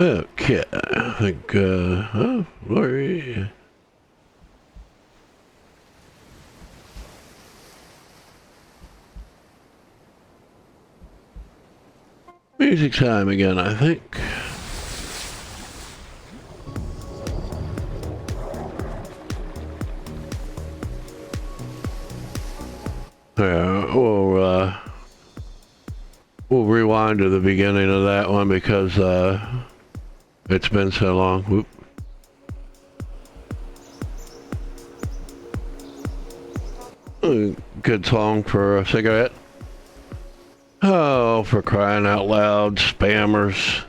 Okay, I think, oh, Lori. Music time again, I think. Yeah, we'll rewind to the beginning of that one because, it's been so long. Whoop. Good song for a cigarette. Oh, for crying out loud, spammers.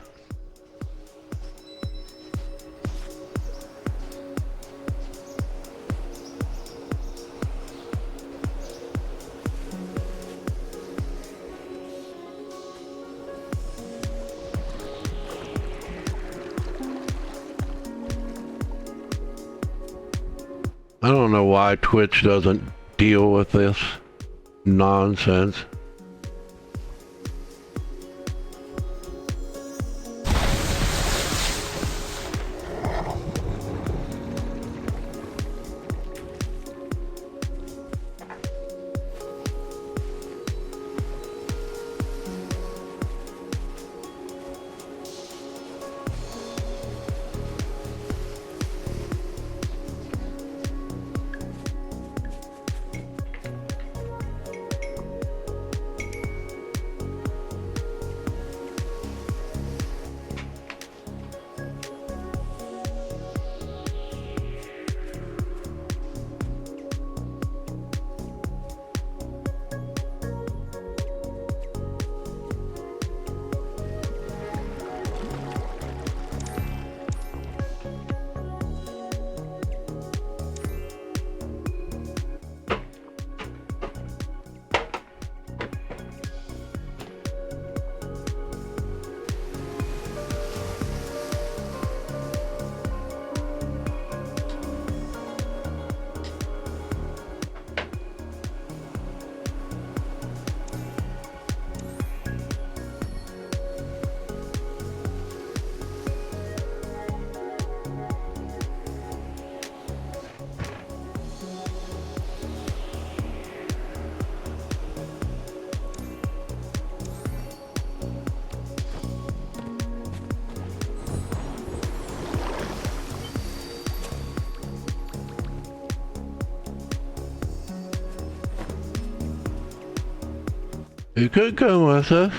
I don't know why Twitch doesn't deal with this nonsense. You could come with us.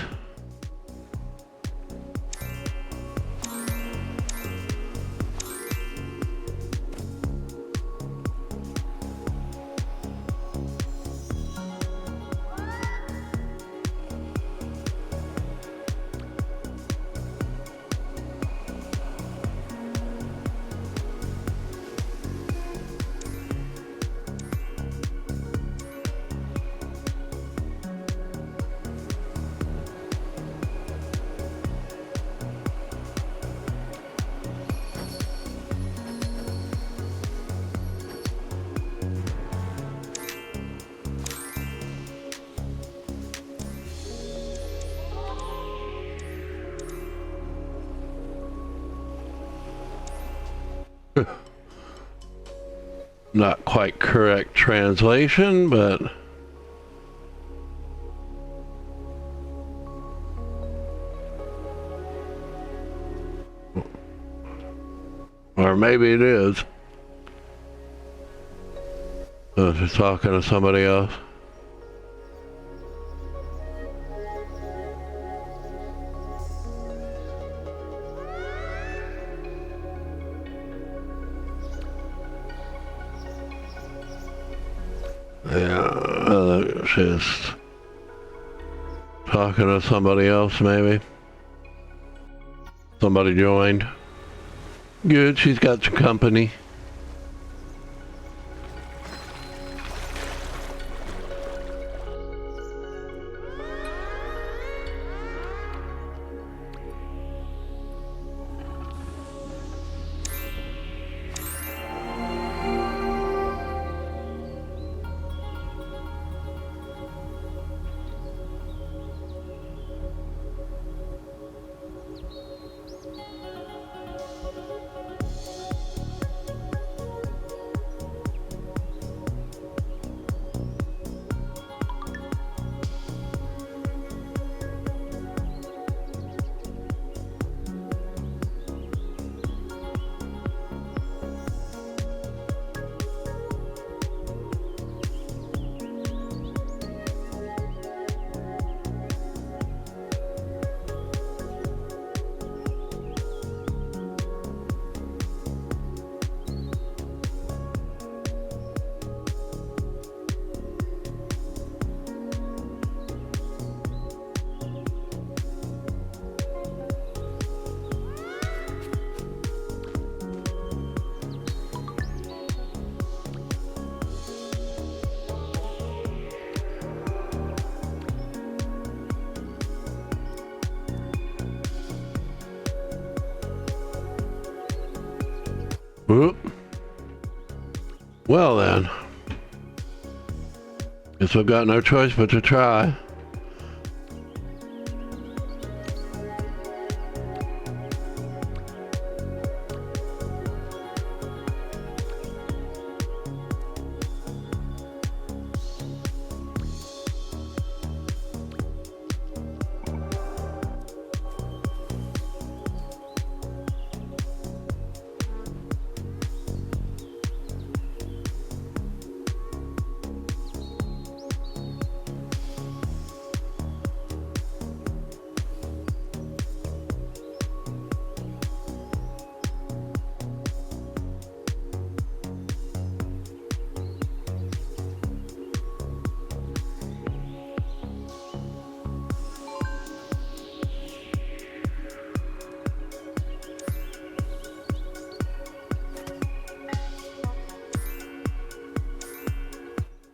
Not quite correct translation, but or maybe it is. She's talking to somebody else. Yeah, she's talking to somebody else, maybe. Somebody joined. Good, she's got some company. Whoop. Well then, guess I've got no choice but to try.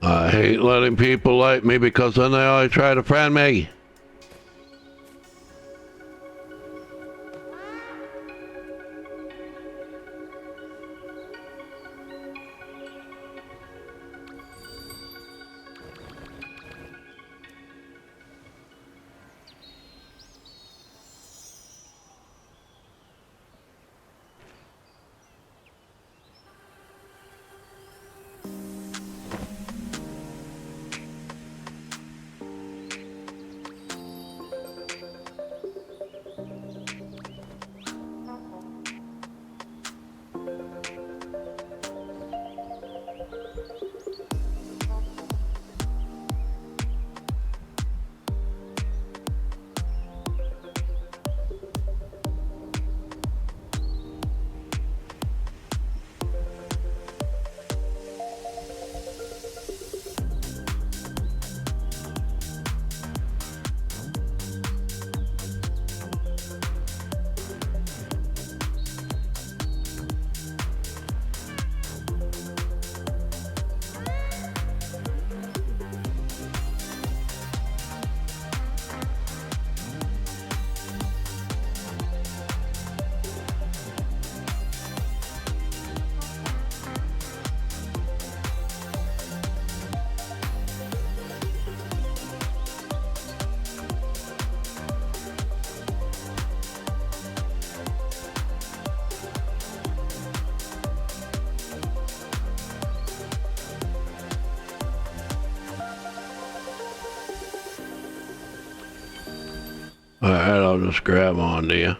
I hate letting people like me because then they always try to friend me. Alright, I'll just grab on to you.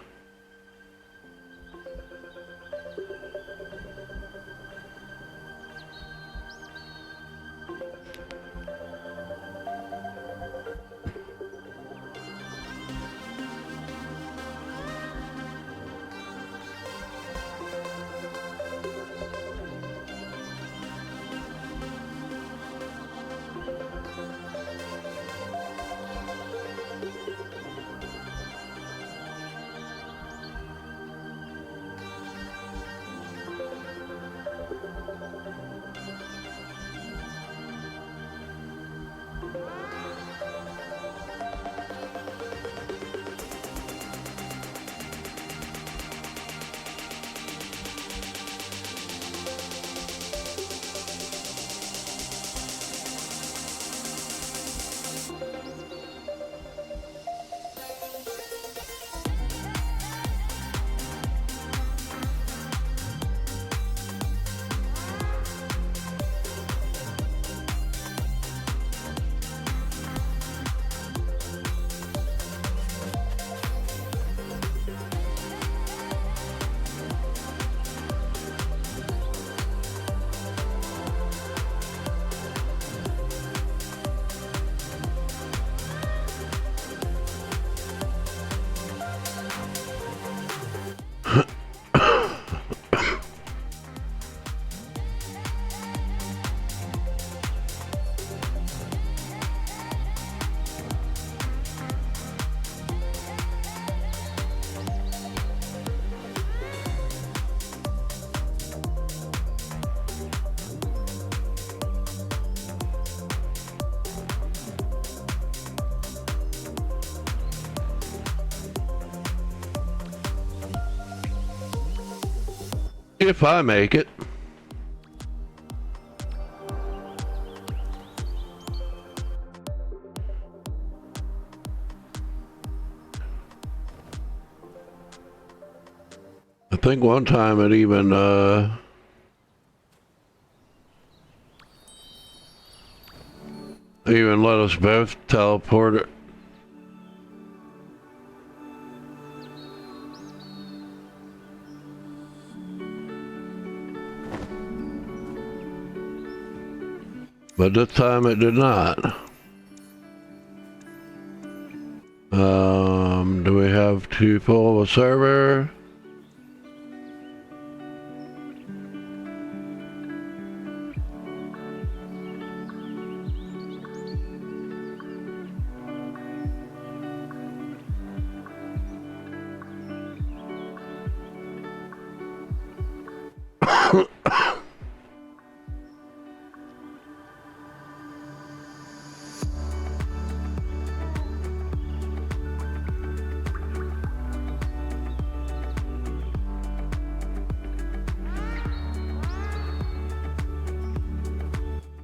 If I make it. I think one time it even let us both teleport it. But this time it did not. Do we have to pull a server?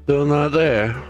Still not there.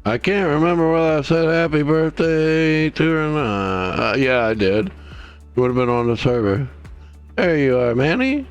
I can't remember whether I said happy birthday to her or not. Yeah, I did. Would have been on the server. There you are, Manny.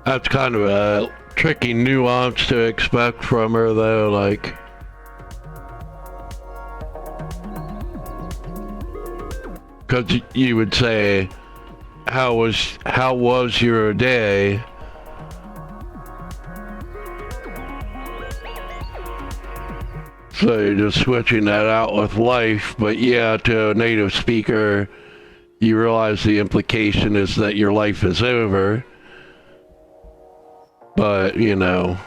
That's kind of a tricky nuance to expect from her, though. Like, because you would say, how was your day? So you're just switching that out with life. But yeah, to a native speaker, you realize the implication is that your life is over. But, you know,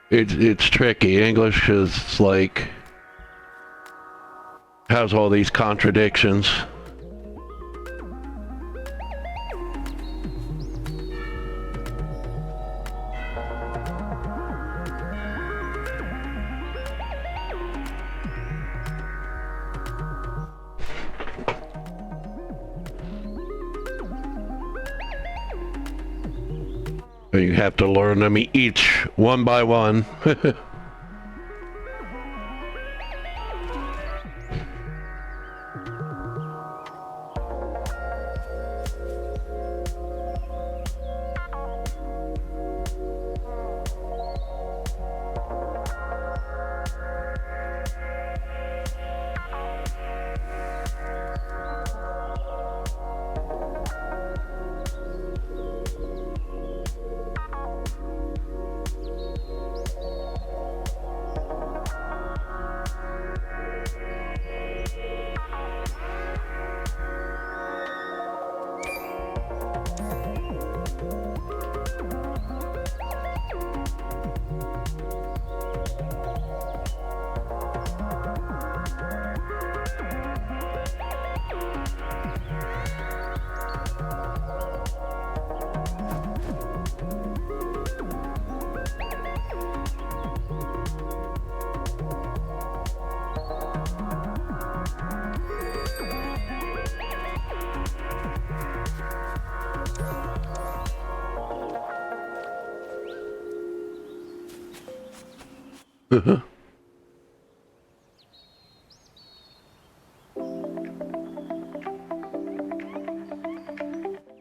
it's tricky. English is like, has all these contradictions. You have to learn them each one by one.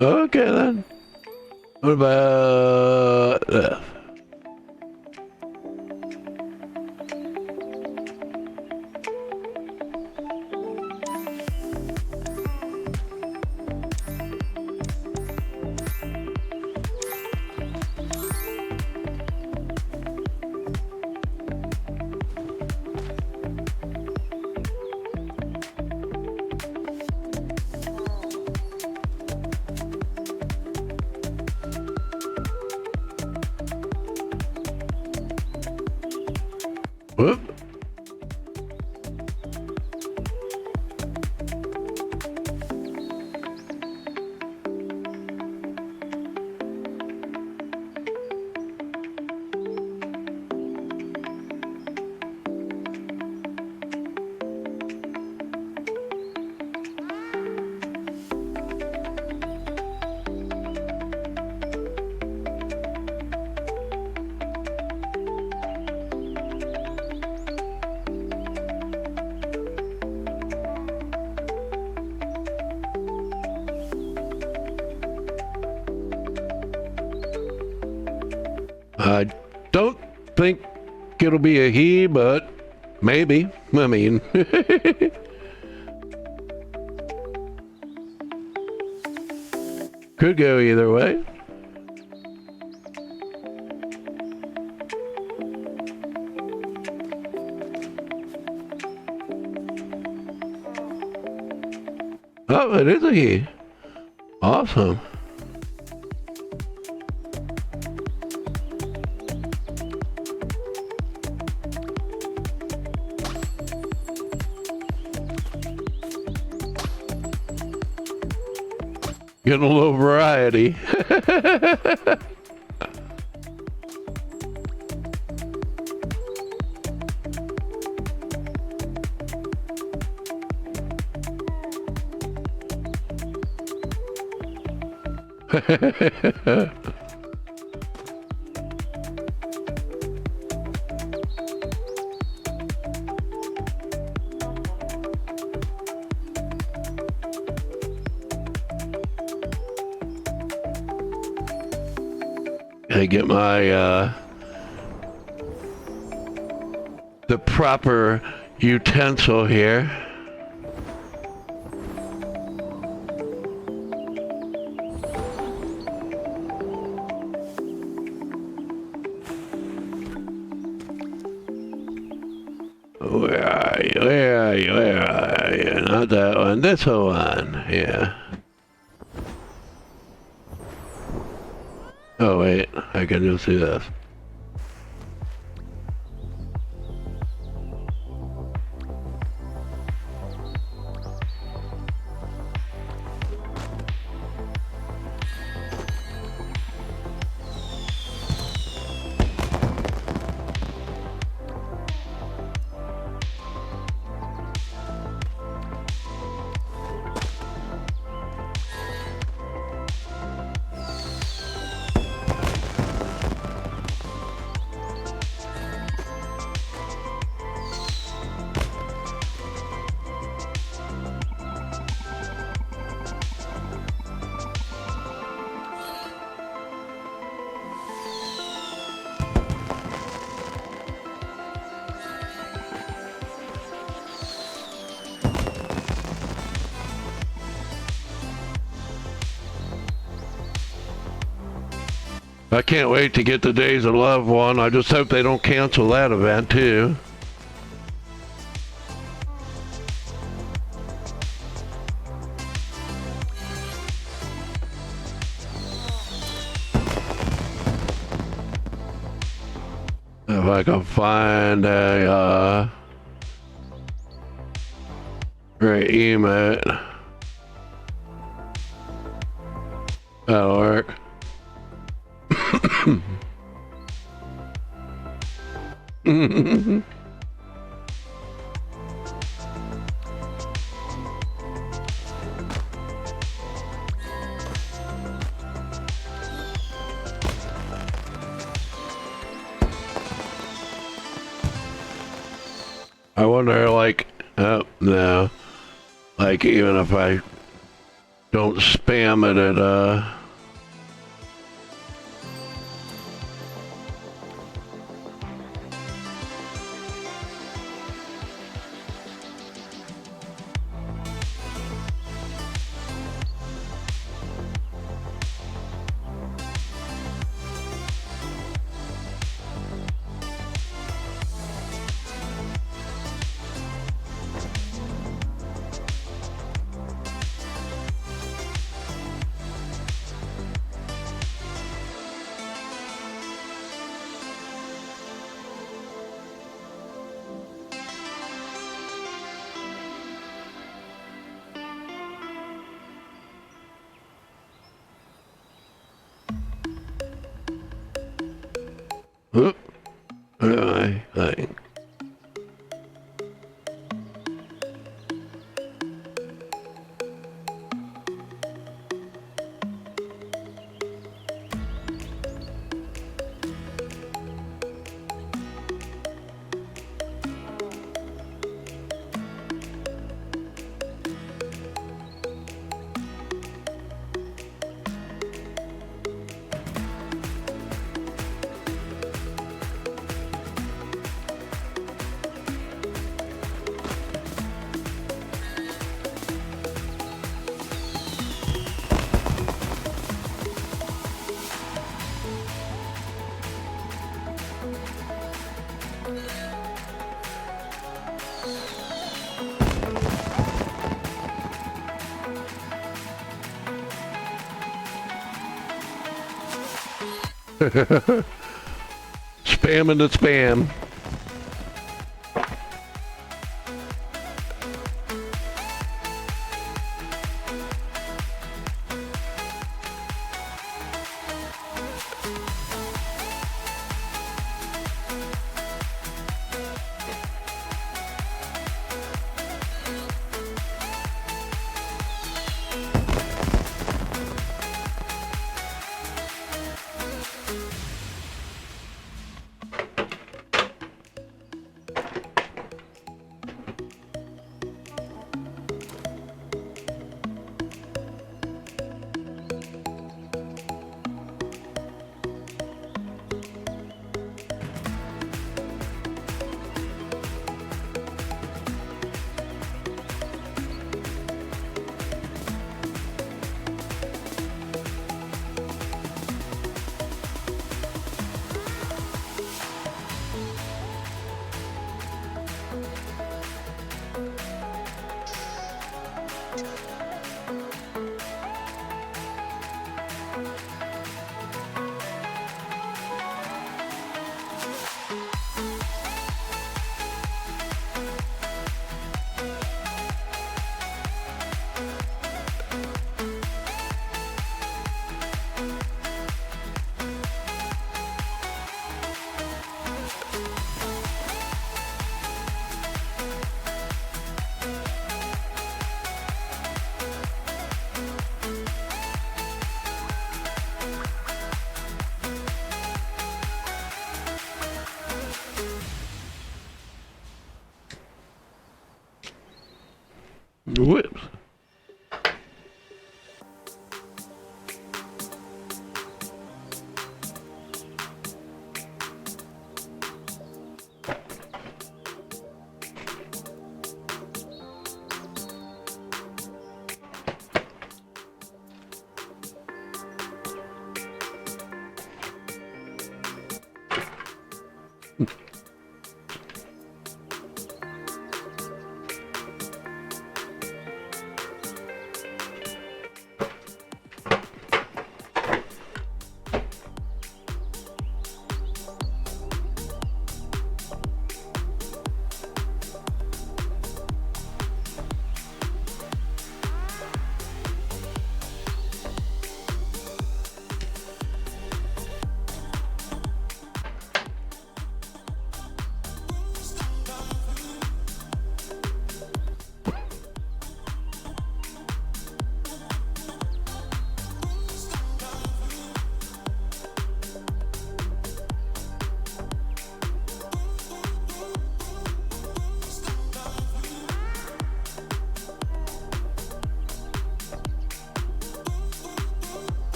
Okay then. What about F? Whoop. I don't think it'll be a he, but maybe. I mean, could go either way. Oh, it is a he. Awesome. Getting a little variety. I get my the proper utensil here. Where are you? Where are you? Where are you? Not that one. This one. Yeah. Oh wait, I can just do this. I can't wait to get the Days of Love one. I just hope they don't cancel that event too. If I can find a great emote, that'll work. I wonder, like, oh, no, like, even if I don't spam it at, whoop, I think. Spamming the spam. Whoops.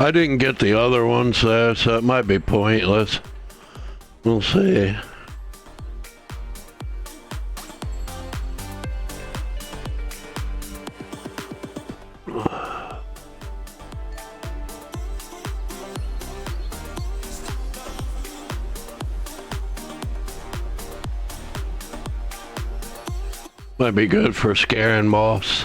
I didn't get the other ones there, so it might be pointless. We'll see. Might be good for scaring boss.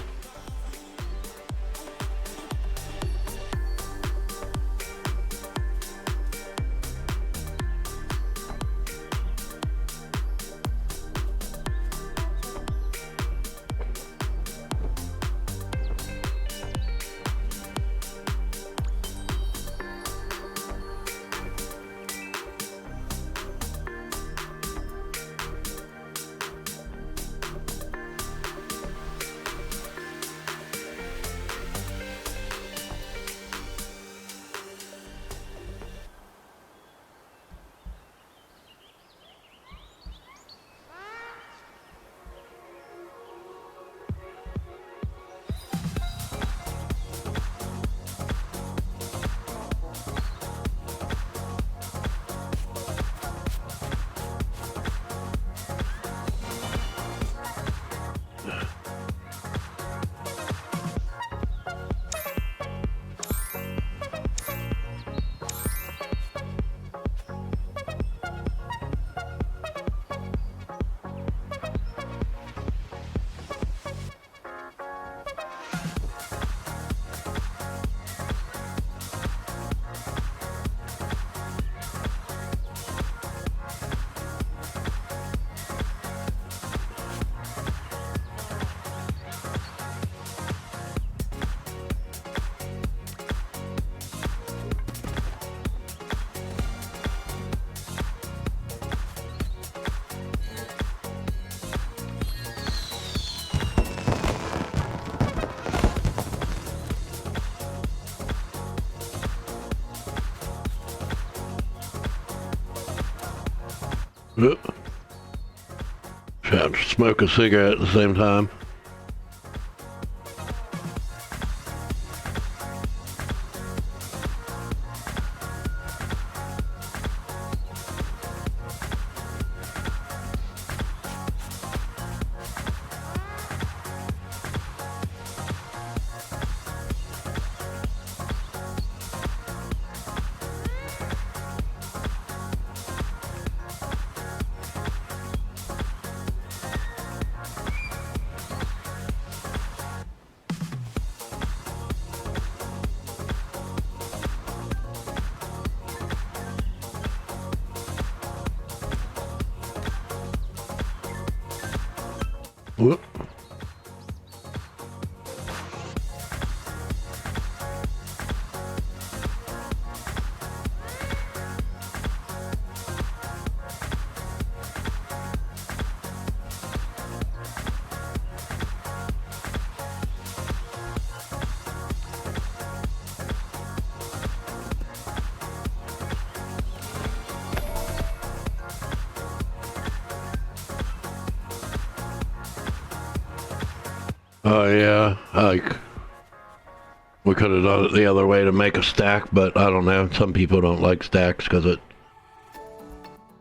Trying to smoke a cigarette at the same time. Whoop. Oh yeah, like we could have done it the other way to make a stack, but I don't know. Some people don't like stacks because it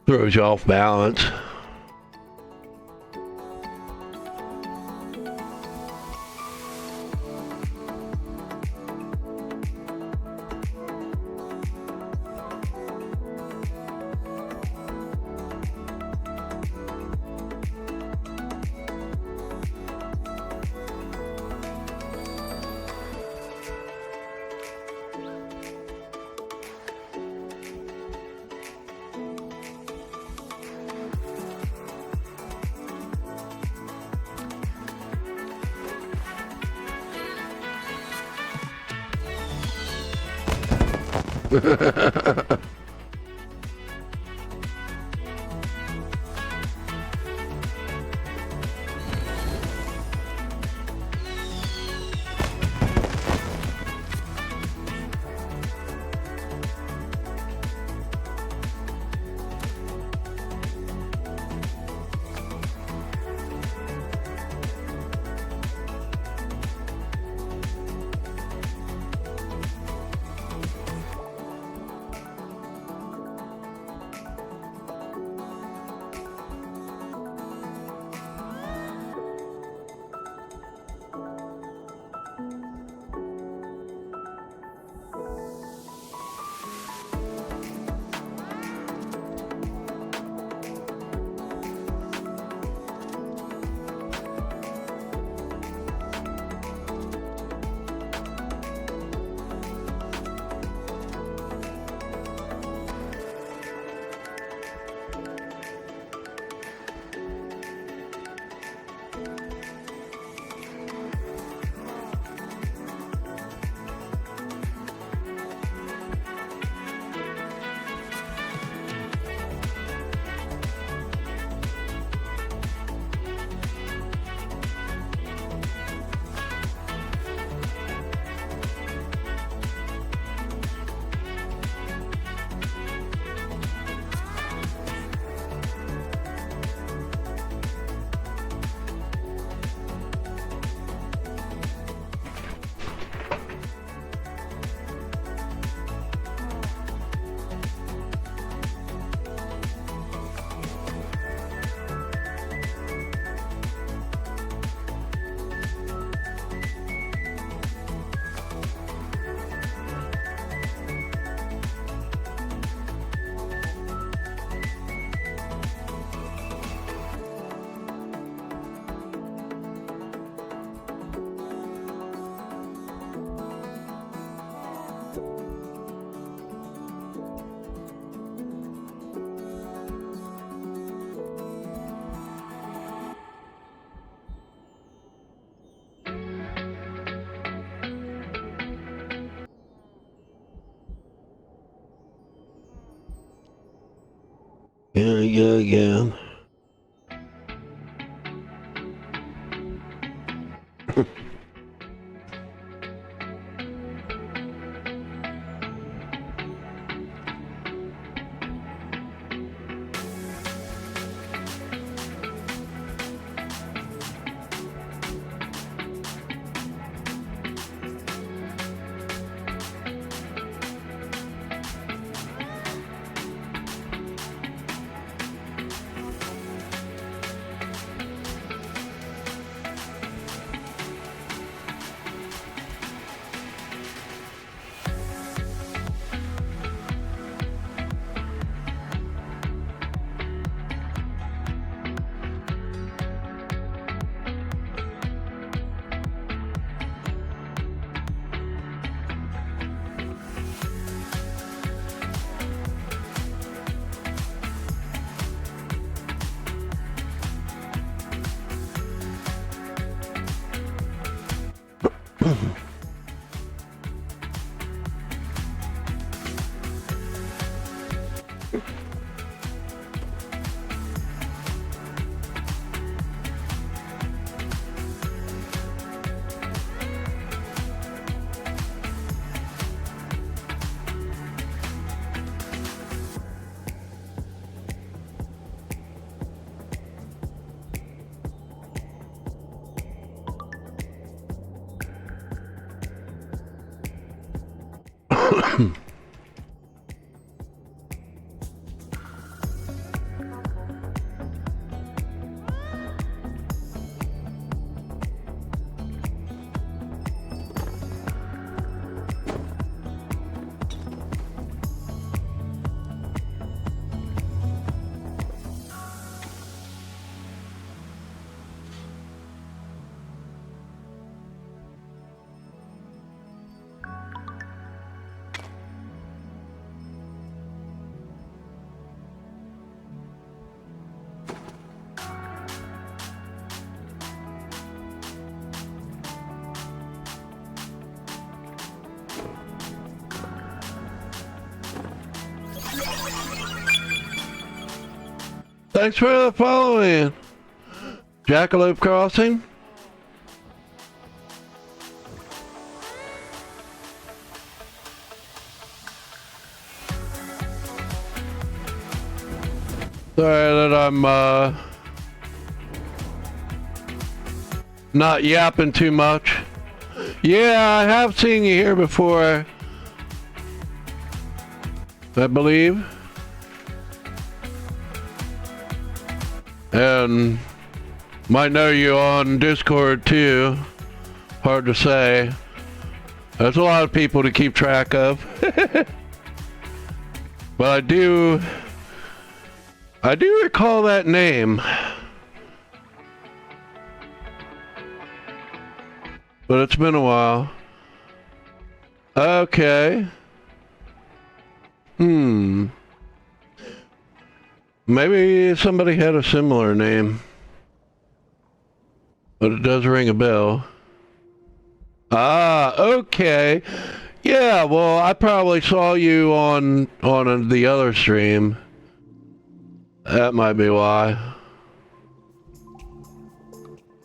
throws you off balance. Yeah. Thanks for the following. Jackalope Crossing. Sorry that I'm not yapping too much. Yeah, I have seen you here before, I believe. And might know you on Discord too. Hard to say. There's a lot of people to keep track of. But I do recall that name. But it's been a while. Okay. Maybe somebody had a similar name. But it does ring a bell. Ah, okay. Yeah, well, I probably saw you on the other stream. That might be why. I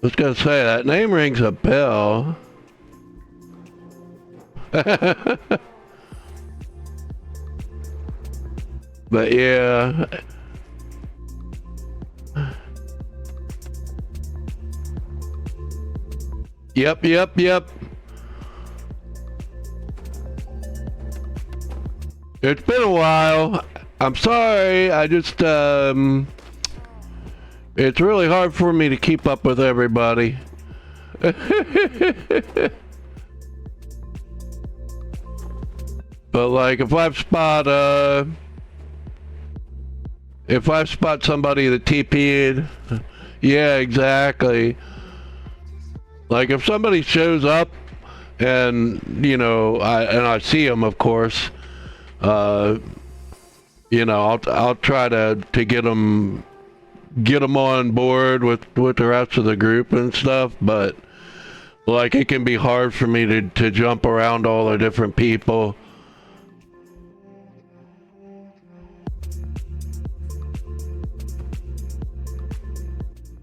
was gonna say, that name rings a bell. But yeah. Yep. It's been a while. I'm sorry, I just, it's really hard for me to keep up with everybody. But like, if I spot somebody that TP'd, yeah, exactly. Like if somebody shows up and, you know, I see them, of course, you know, I'll try to get them on board with the rest of the group and stuff, but like it can be hard for me to jump around all the different people.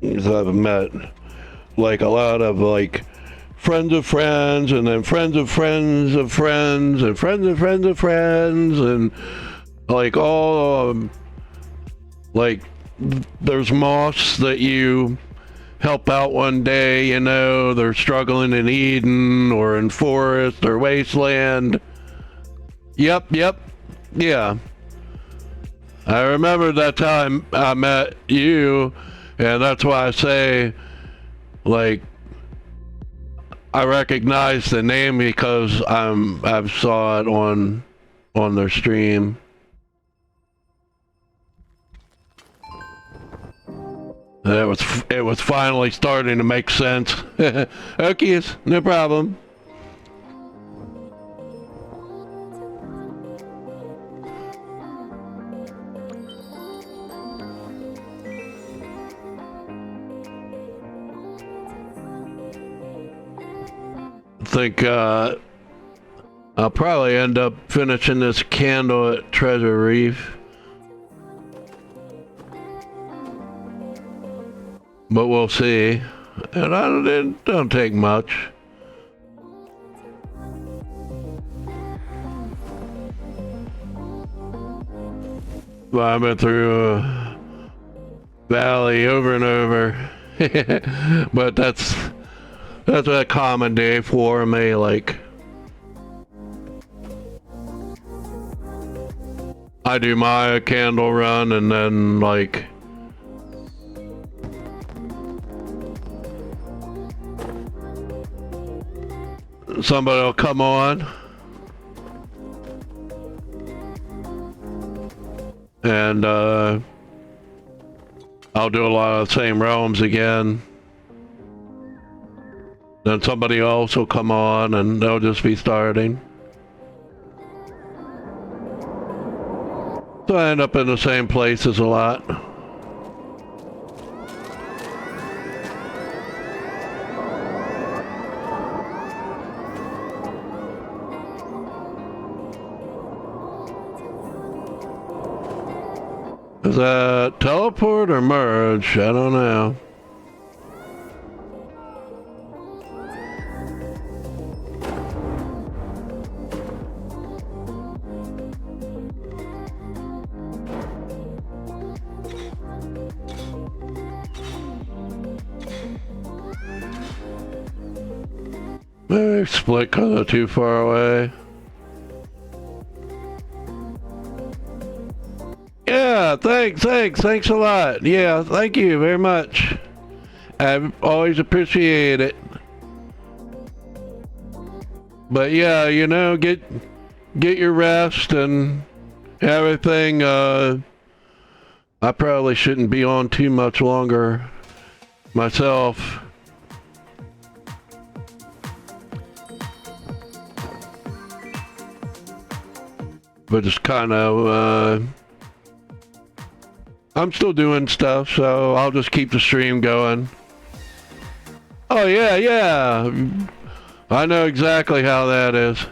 Because I've met like a lot of like friends of friends, and then friends of friends of friends, and friends of friends of friends, and like all like there's moths that you help out one day, you know, they're struggling in Eden or in Forest or Wasteland. Yep, yeah. I remember that time I met you, and that's why I say, like, I recognize the name because I've saw it on their stream. It was finally starting to make sense. Okay, no problem. think I'll probably end up finishing this candle at Treasure Reef. But we'll see. And it don't take much. I've been through a valley over and over. But that's a common day for me, like I do my candle run and then like somebody will come on and I'll do a lot of the same realms again. Then somebody else will come on and they'll just be starting. So I end up in the same places a lot. Is that teleport or merge? I don't know. Maybe split because of too far away. Yeah, thanks a lot. Yeah, thank you very much. I always appreciate it. But yeah, you know, get your rest and everything. I probably shouldn't be on too much longer myself. But it's kind of, I'm still doing stuff, so I'll just keep the stream going. Oh yeah. I know exactly how that is.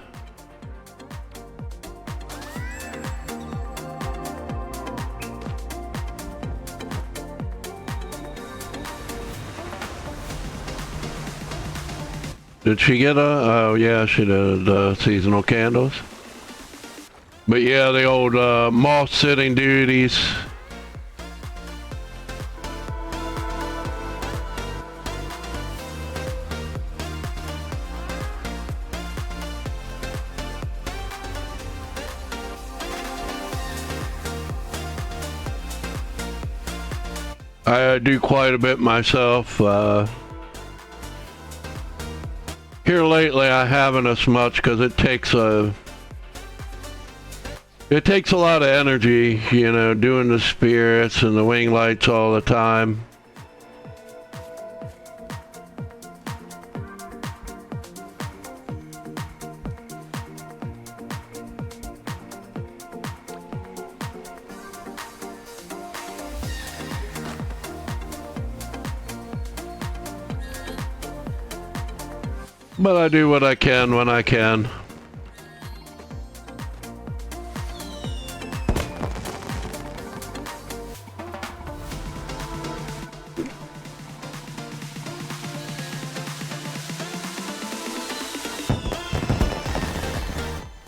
Did she get oh yeah, she did seasonal candles. But yeah, the old moth sitting duties. I do quite a bit myself. Here lately I haven't as much because it takes a lot of energy, you know, doing the spirits and the wing lights all the time. But I do what I can when I can.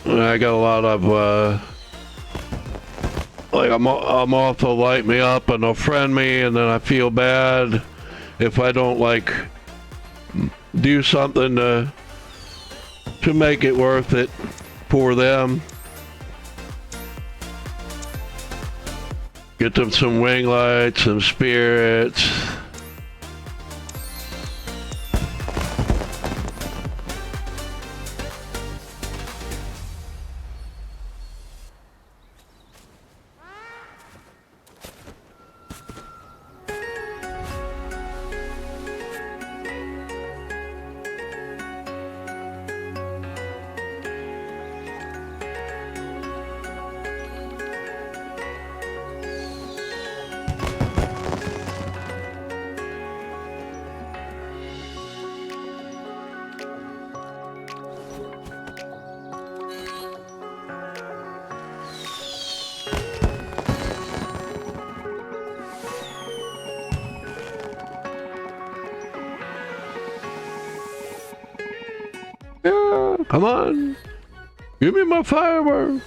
I got a lot of, like I'm off to light me up and they'll friend me, and then I feel bad if I don't like do something to make it worth it for them. Get them some wing lights, some spirits. Come on. Give me my fireworks.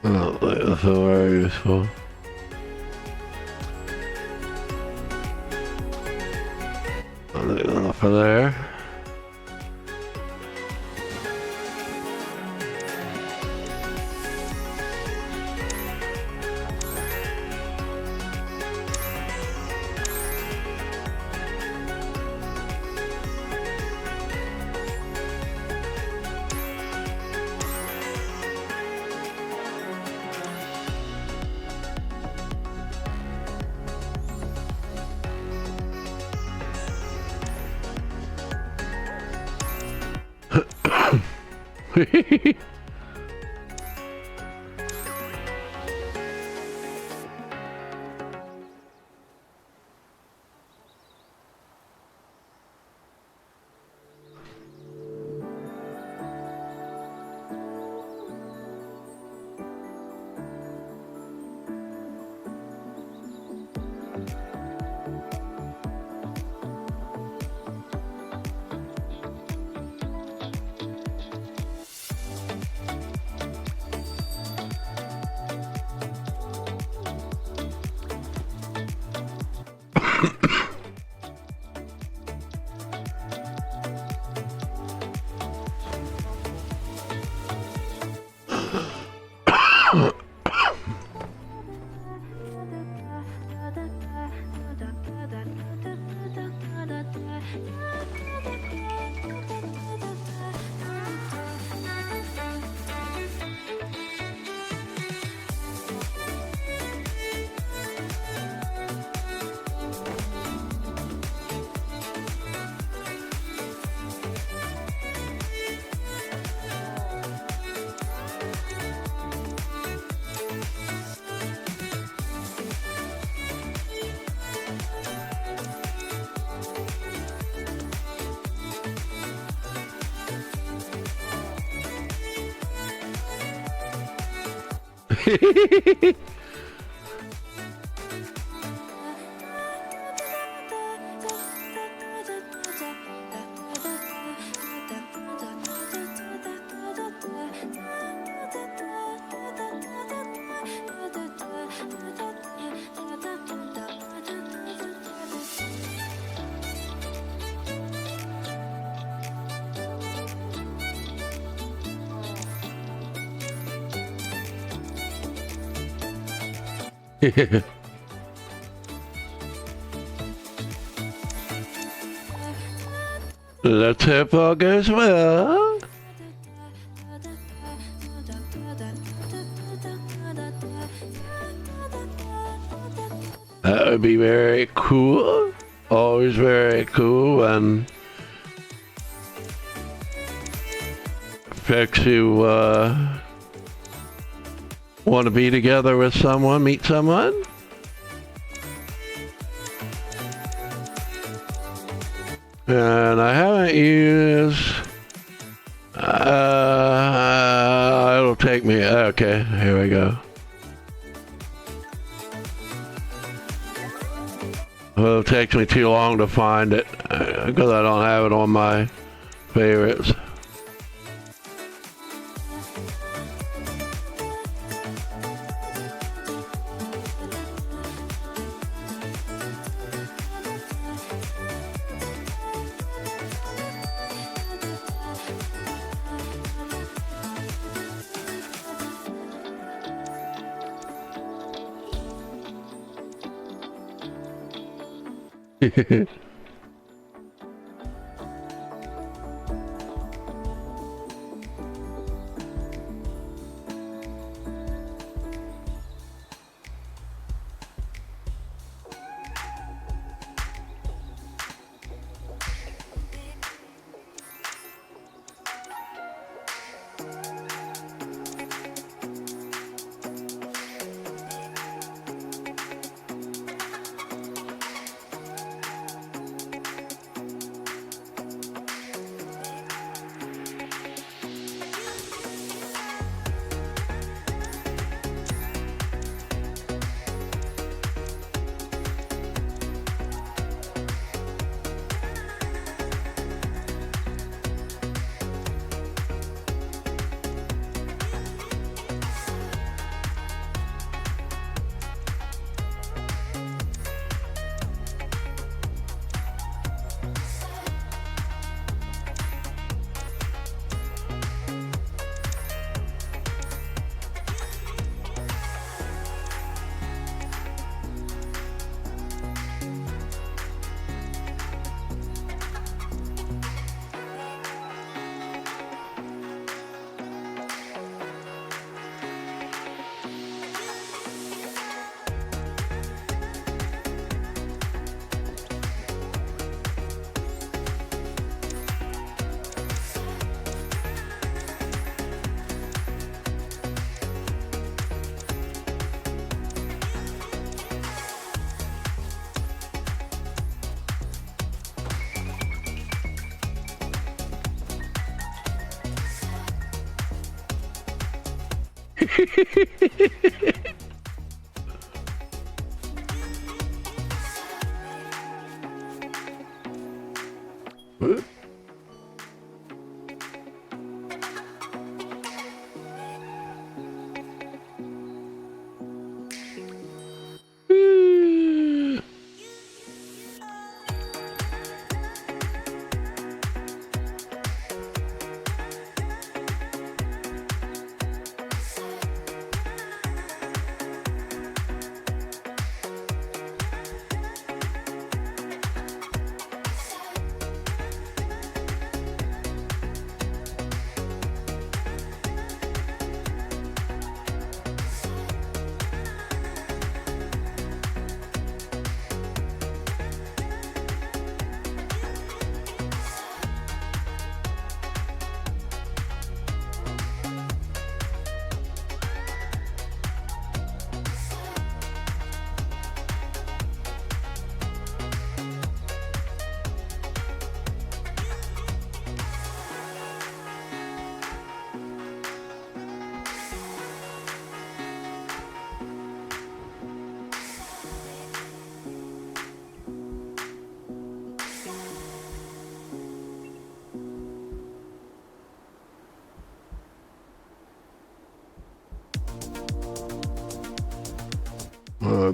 Oh, that's very useful. Enough of there. Let's hope all goes well. That would be very cool. Always very cool when folks who want to be together with someone, meet someone. And I haven't used, it'll take me, okay, here we go. Well, it takes me too long to find it, because I don't have it on my favorites.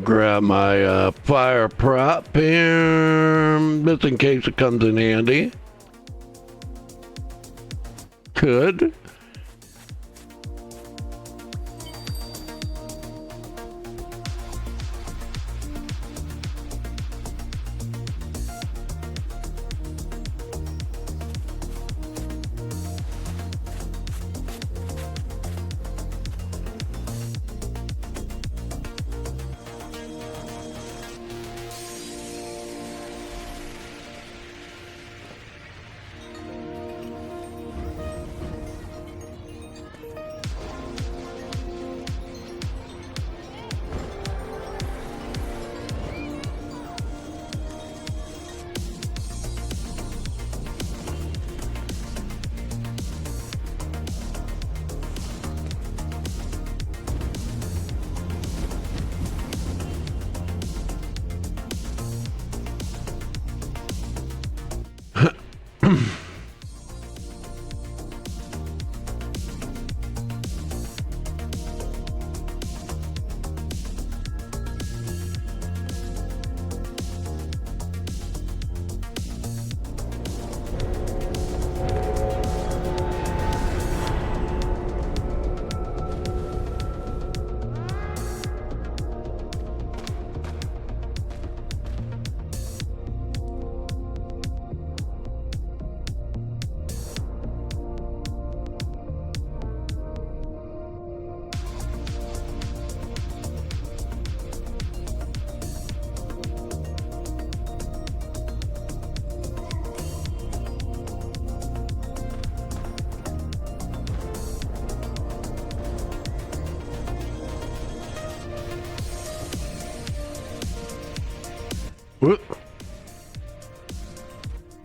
Grab my fire prop here, just in case it comes in handy. Could. Whoop.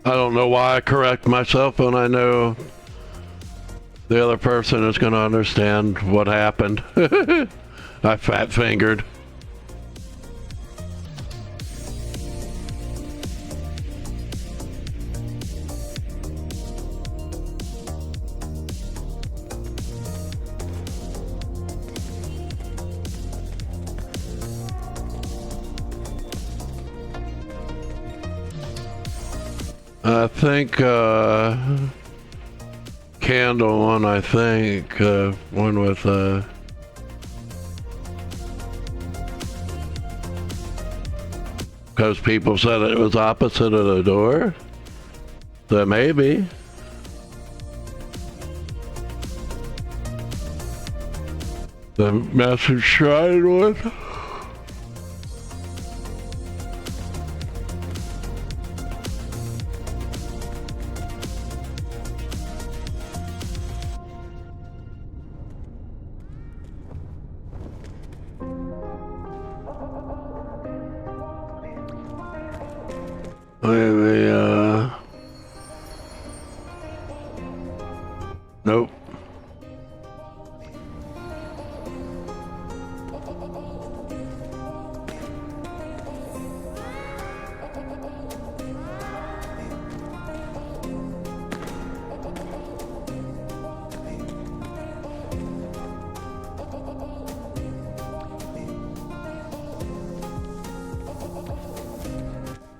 I don't know why I correct myself when I know the other person is going to understand what happened. I fat fingered. I think candle one. I think one with because people said it was opposite of the door. So maybe. The Master Shrine one. Maybe, nope.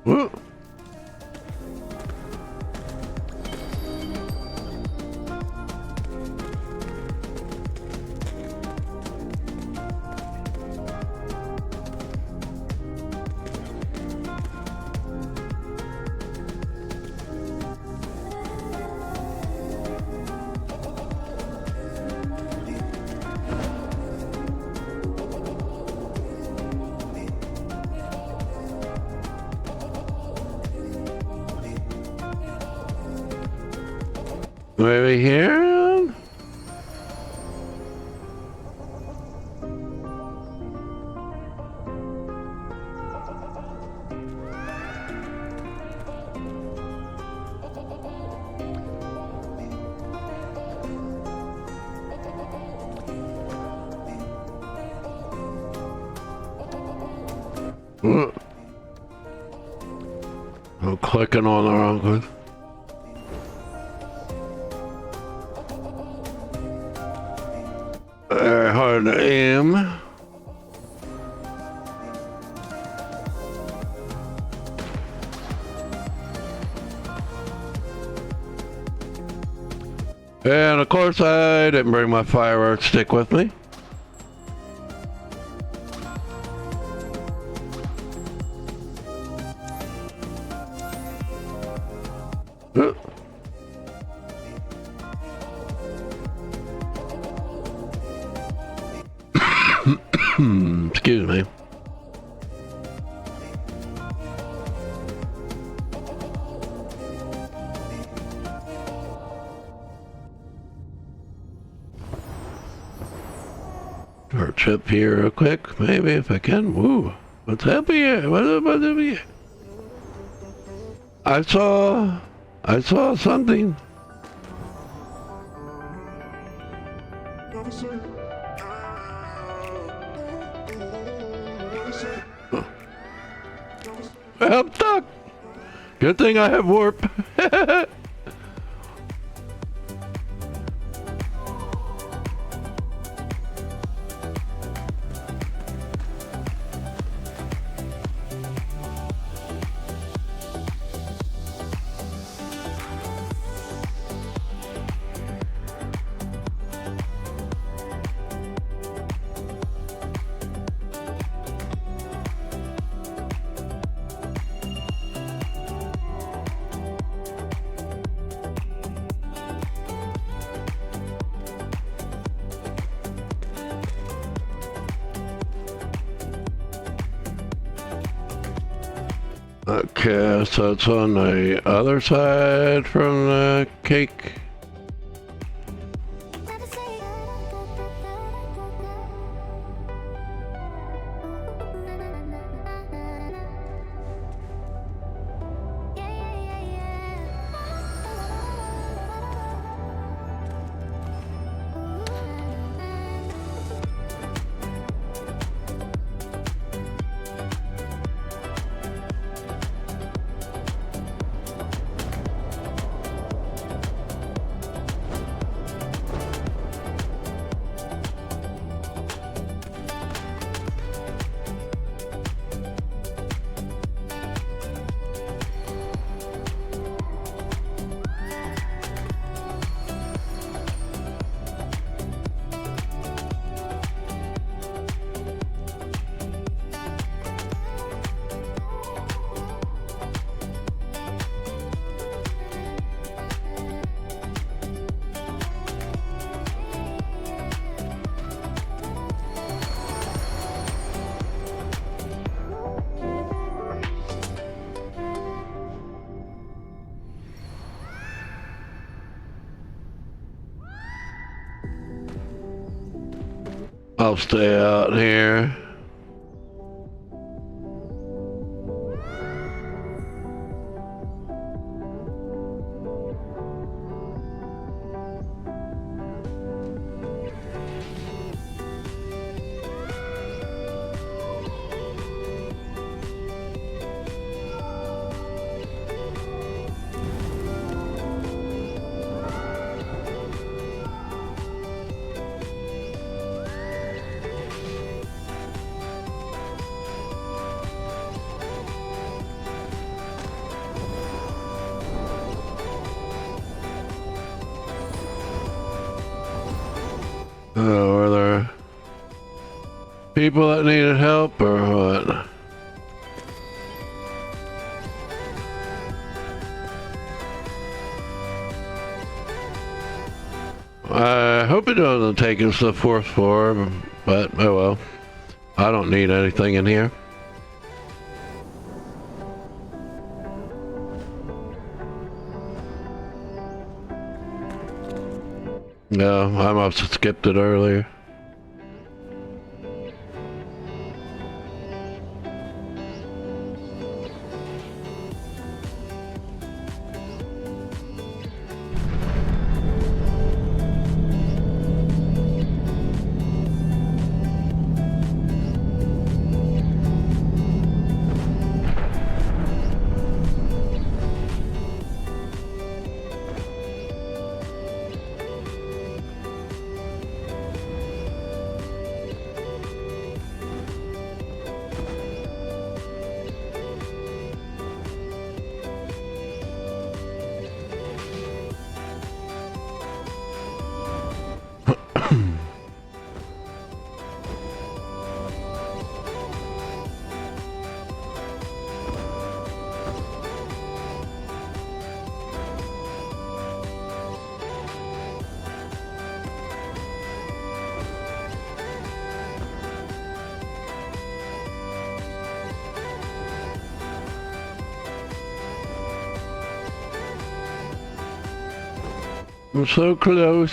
Whoa. Maybe here? I'm clicking on the wrong one. Very hard to aim. And of course I didn't bring my fireworks stick with me. Excuse me. Torch up here real quick, maybe if I can. Woo! What's up here? What's up here? I saw something. I'm stuck. Good thing I have warp. Okay, so it's on the other side from the cake. I'll stay out here. Oh, were there people that needed help or what? I hope it doesn't take us to the 4th floor, but oh well. I don't need anything in here. No, I must have skipped it earlier. I'm so close.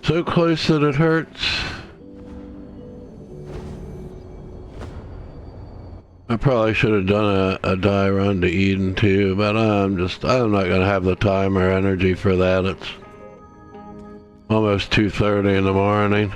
So close that it hurts. I probably should have done a die run to Eden too, but I'm not gonna have the time or energy for that. It's almost 2:30 in the morning.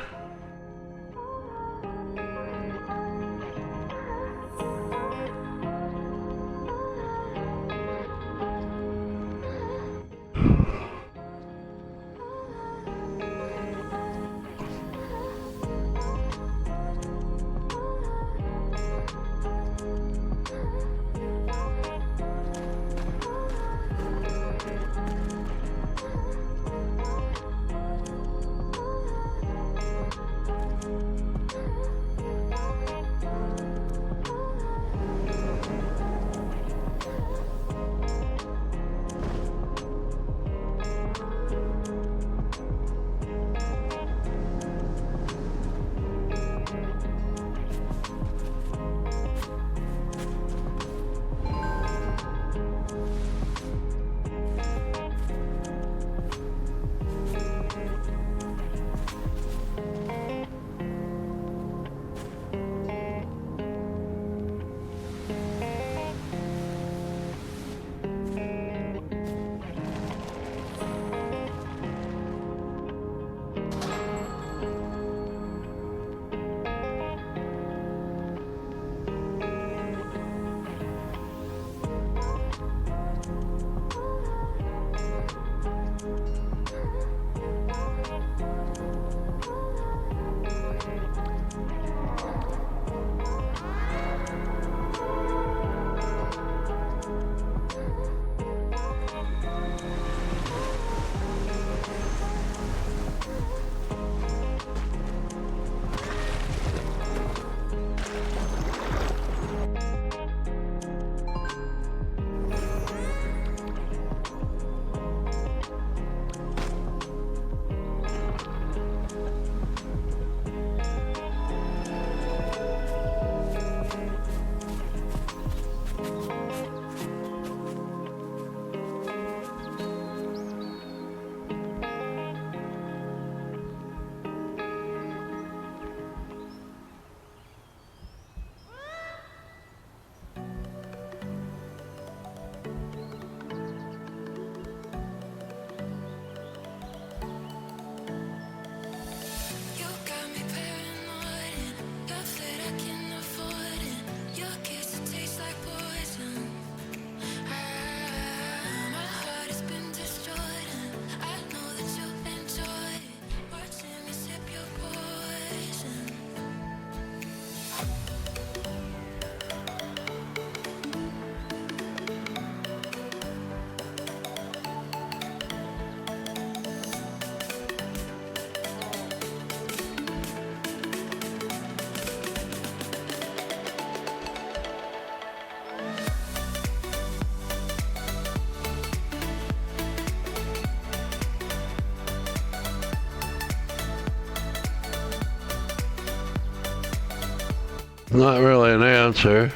Not really an answer.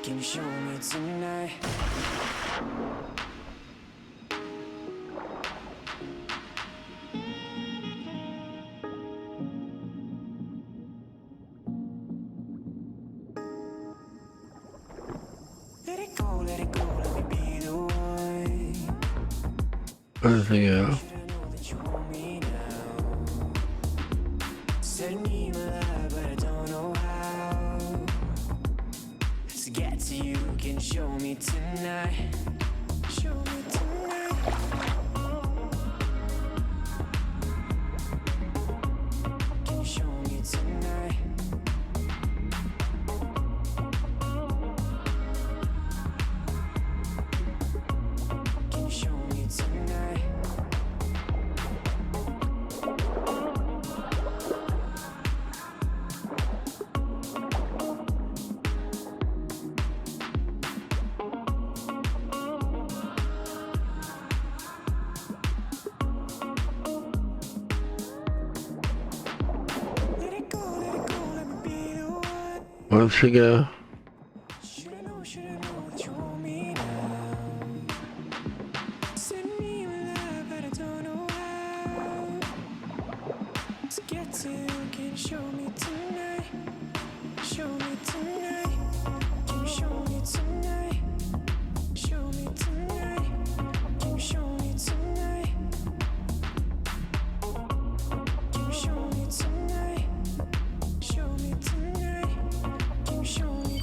Can you show me tonight? Let it go, let it go, let me be the one. Yeah. Should I know that you want me now? Said need my life, but I don't know how. To get to you, can you show me tonight? Show me tonight. Can you show me tonight? Can you show me tonight? Let it go, let me be the one. Once again. Should I know that you want me now? Send me my love, but I don't know how. To get to you, can you show me tonight? Show me tonight. Can you show me tonight? Show me tonight. Can you show me tonight? Can you show me tonight? Show me tonight. Can you show me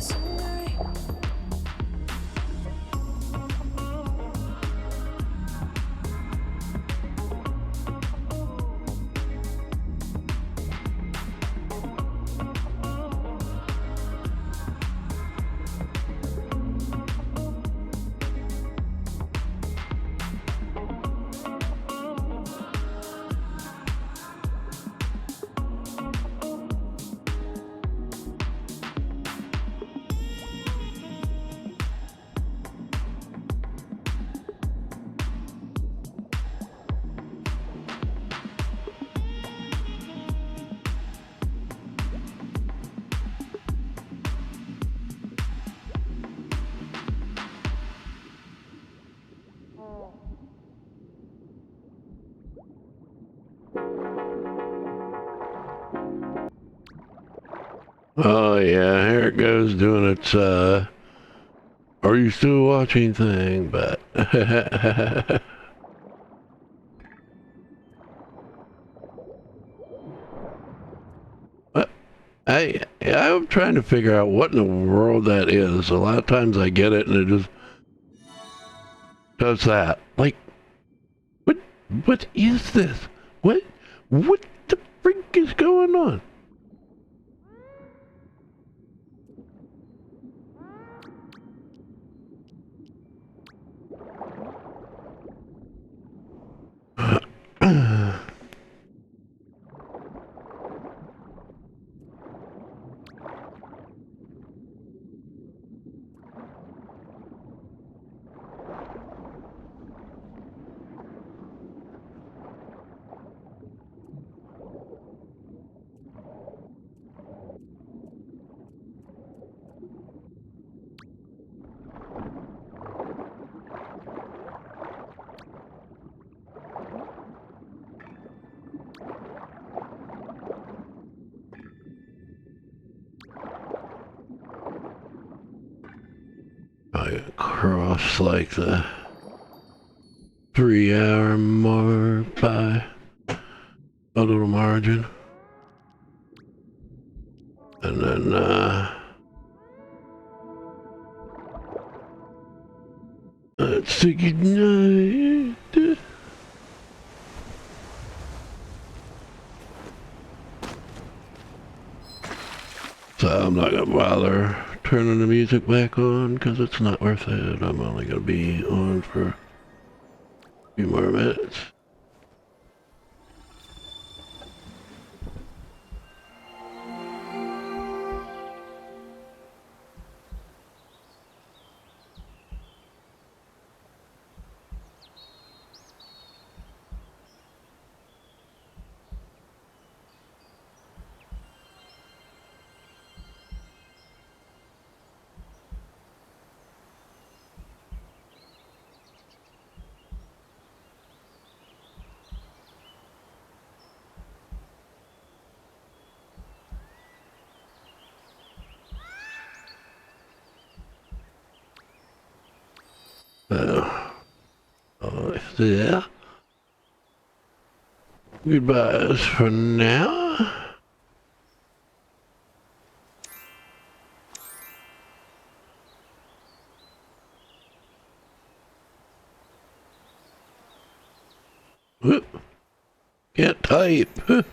Oh yeah, here it goes doing its are you still watching thing, but I'm trying to figure out what in the world that is. A lot of times I get it and it just does that. Like what is this? What the freak is going on? I cross like the 3 hour mark by a little margin. And then let's say goodnight. So I'm not gonna bother turning the music back on because it's not worth it. I'm only gonna be on for a few more minutes. Yeah. Goodbyes for now. Whoop. Can't type.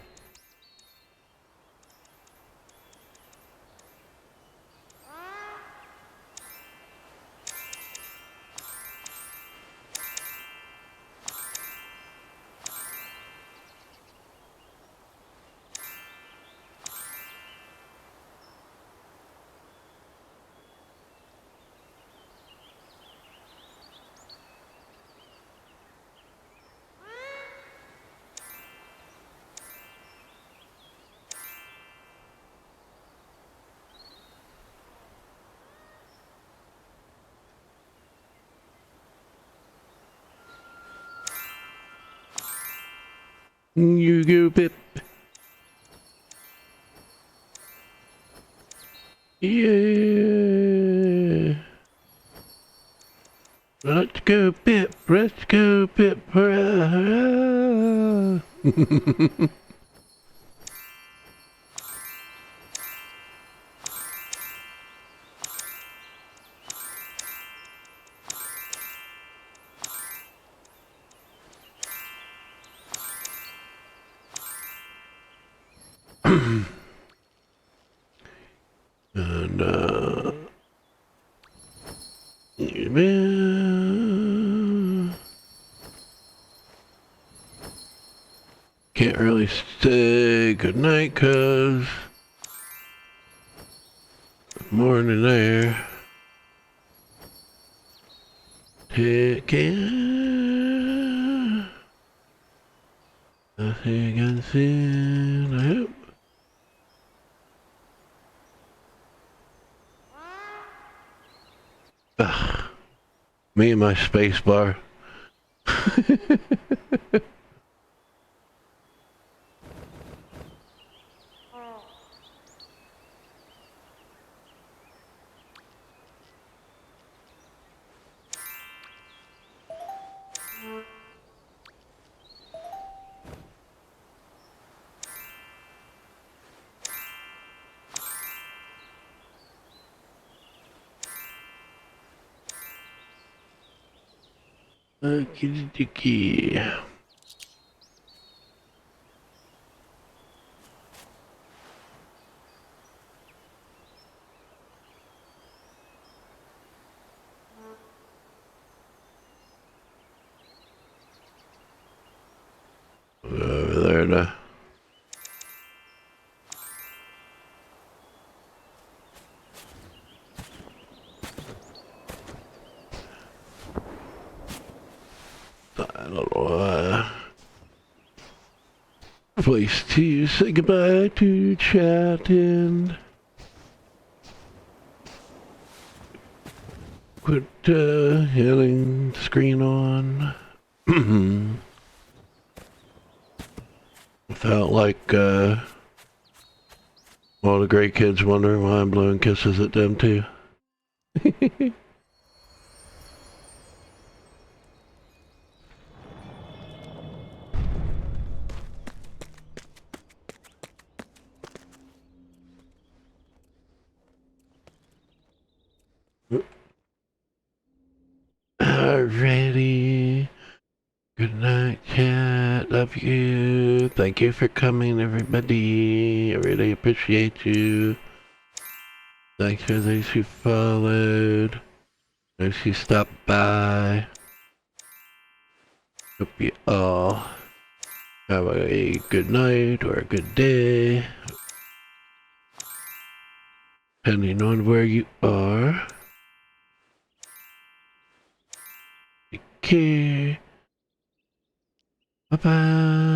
You go, Pip. Yeah. Let's go, Pip. Let's go, Pip. Hurrah. And, can't really say goodnight cause morning there. Take care. I'll see you again soon, I hope. Ugh. Me and my space bar. Okie dokie. Over there to I don't know, place to say goodbye to chat and quit having the screen on. Without like all the great kids wondering why I'm blowing kisses at them too. Alrighty. Good night, chat. Love you. Thank you for coming, everybody. I really appreciate you. Thanks for those who followed, those who stopped by. Hope you all have a good night or a good day, depending on where you are. Take care. Bye-bye.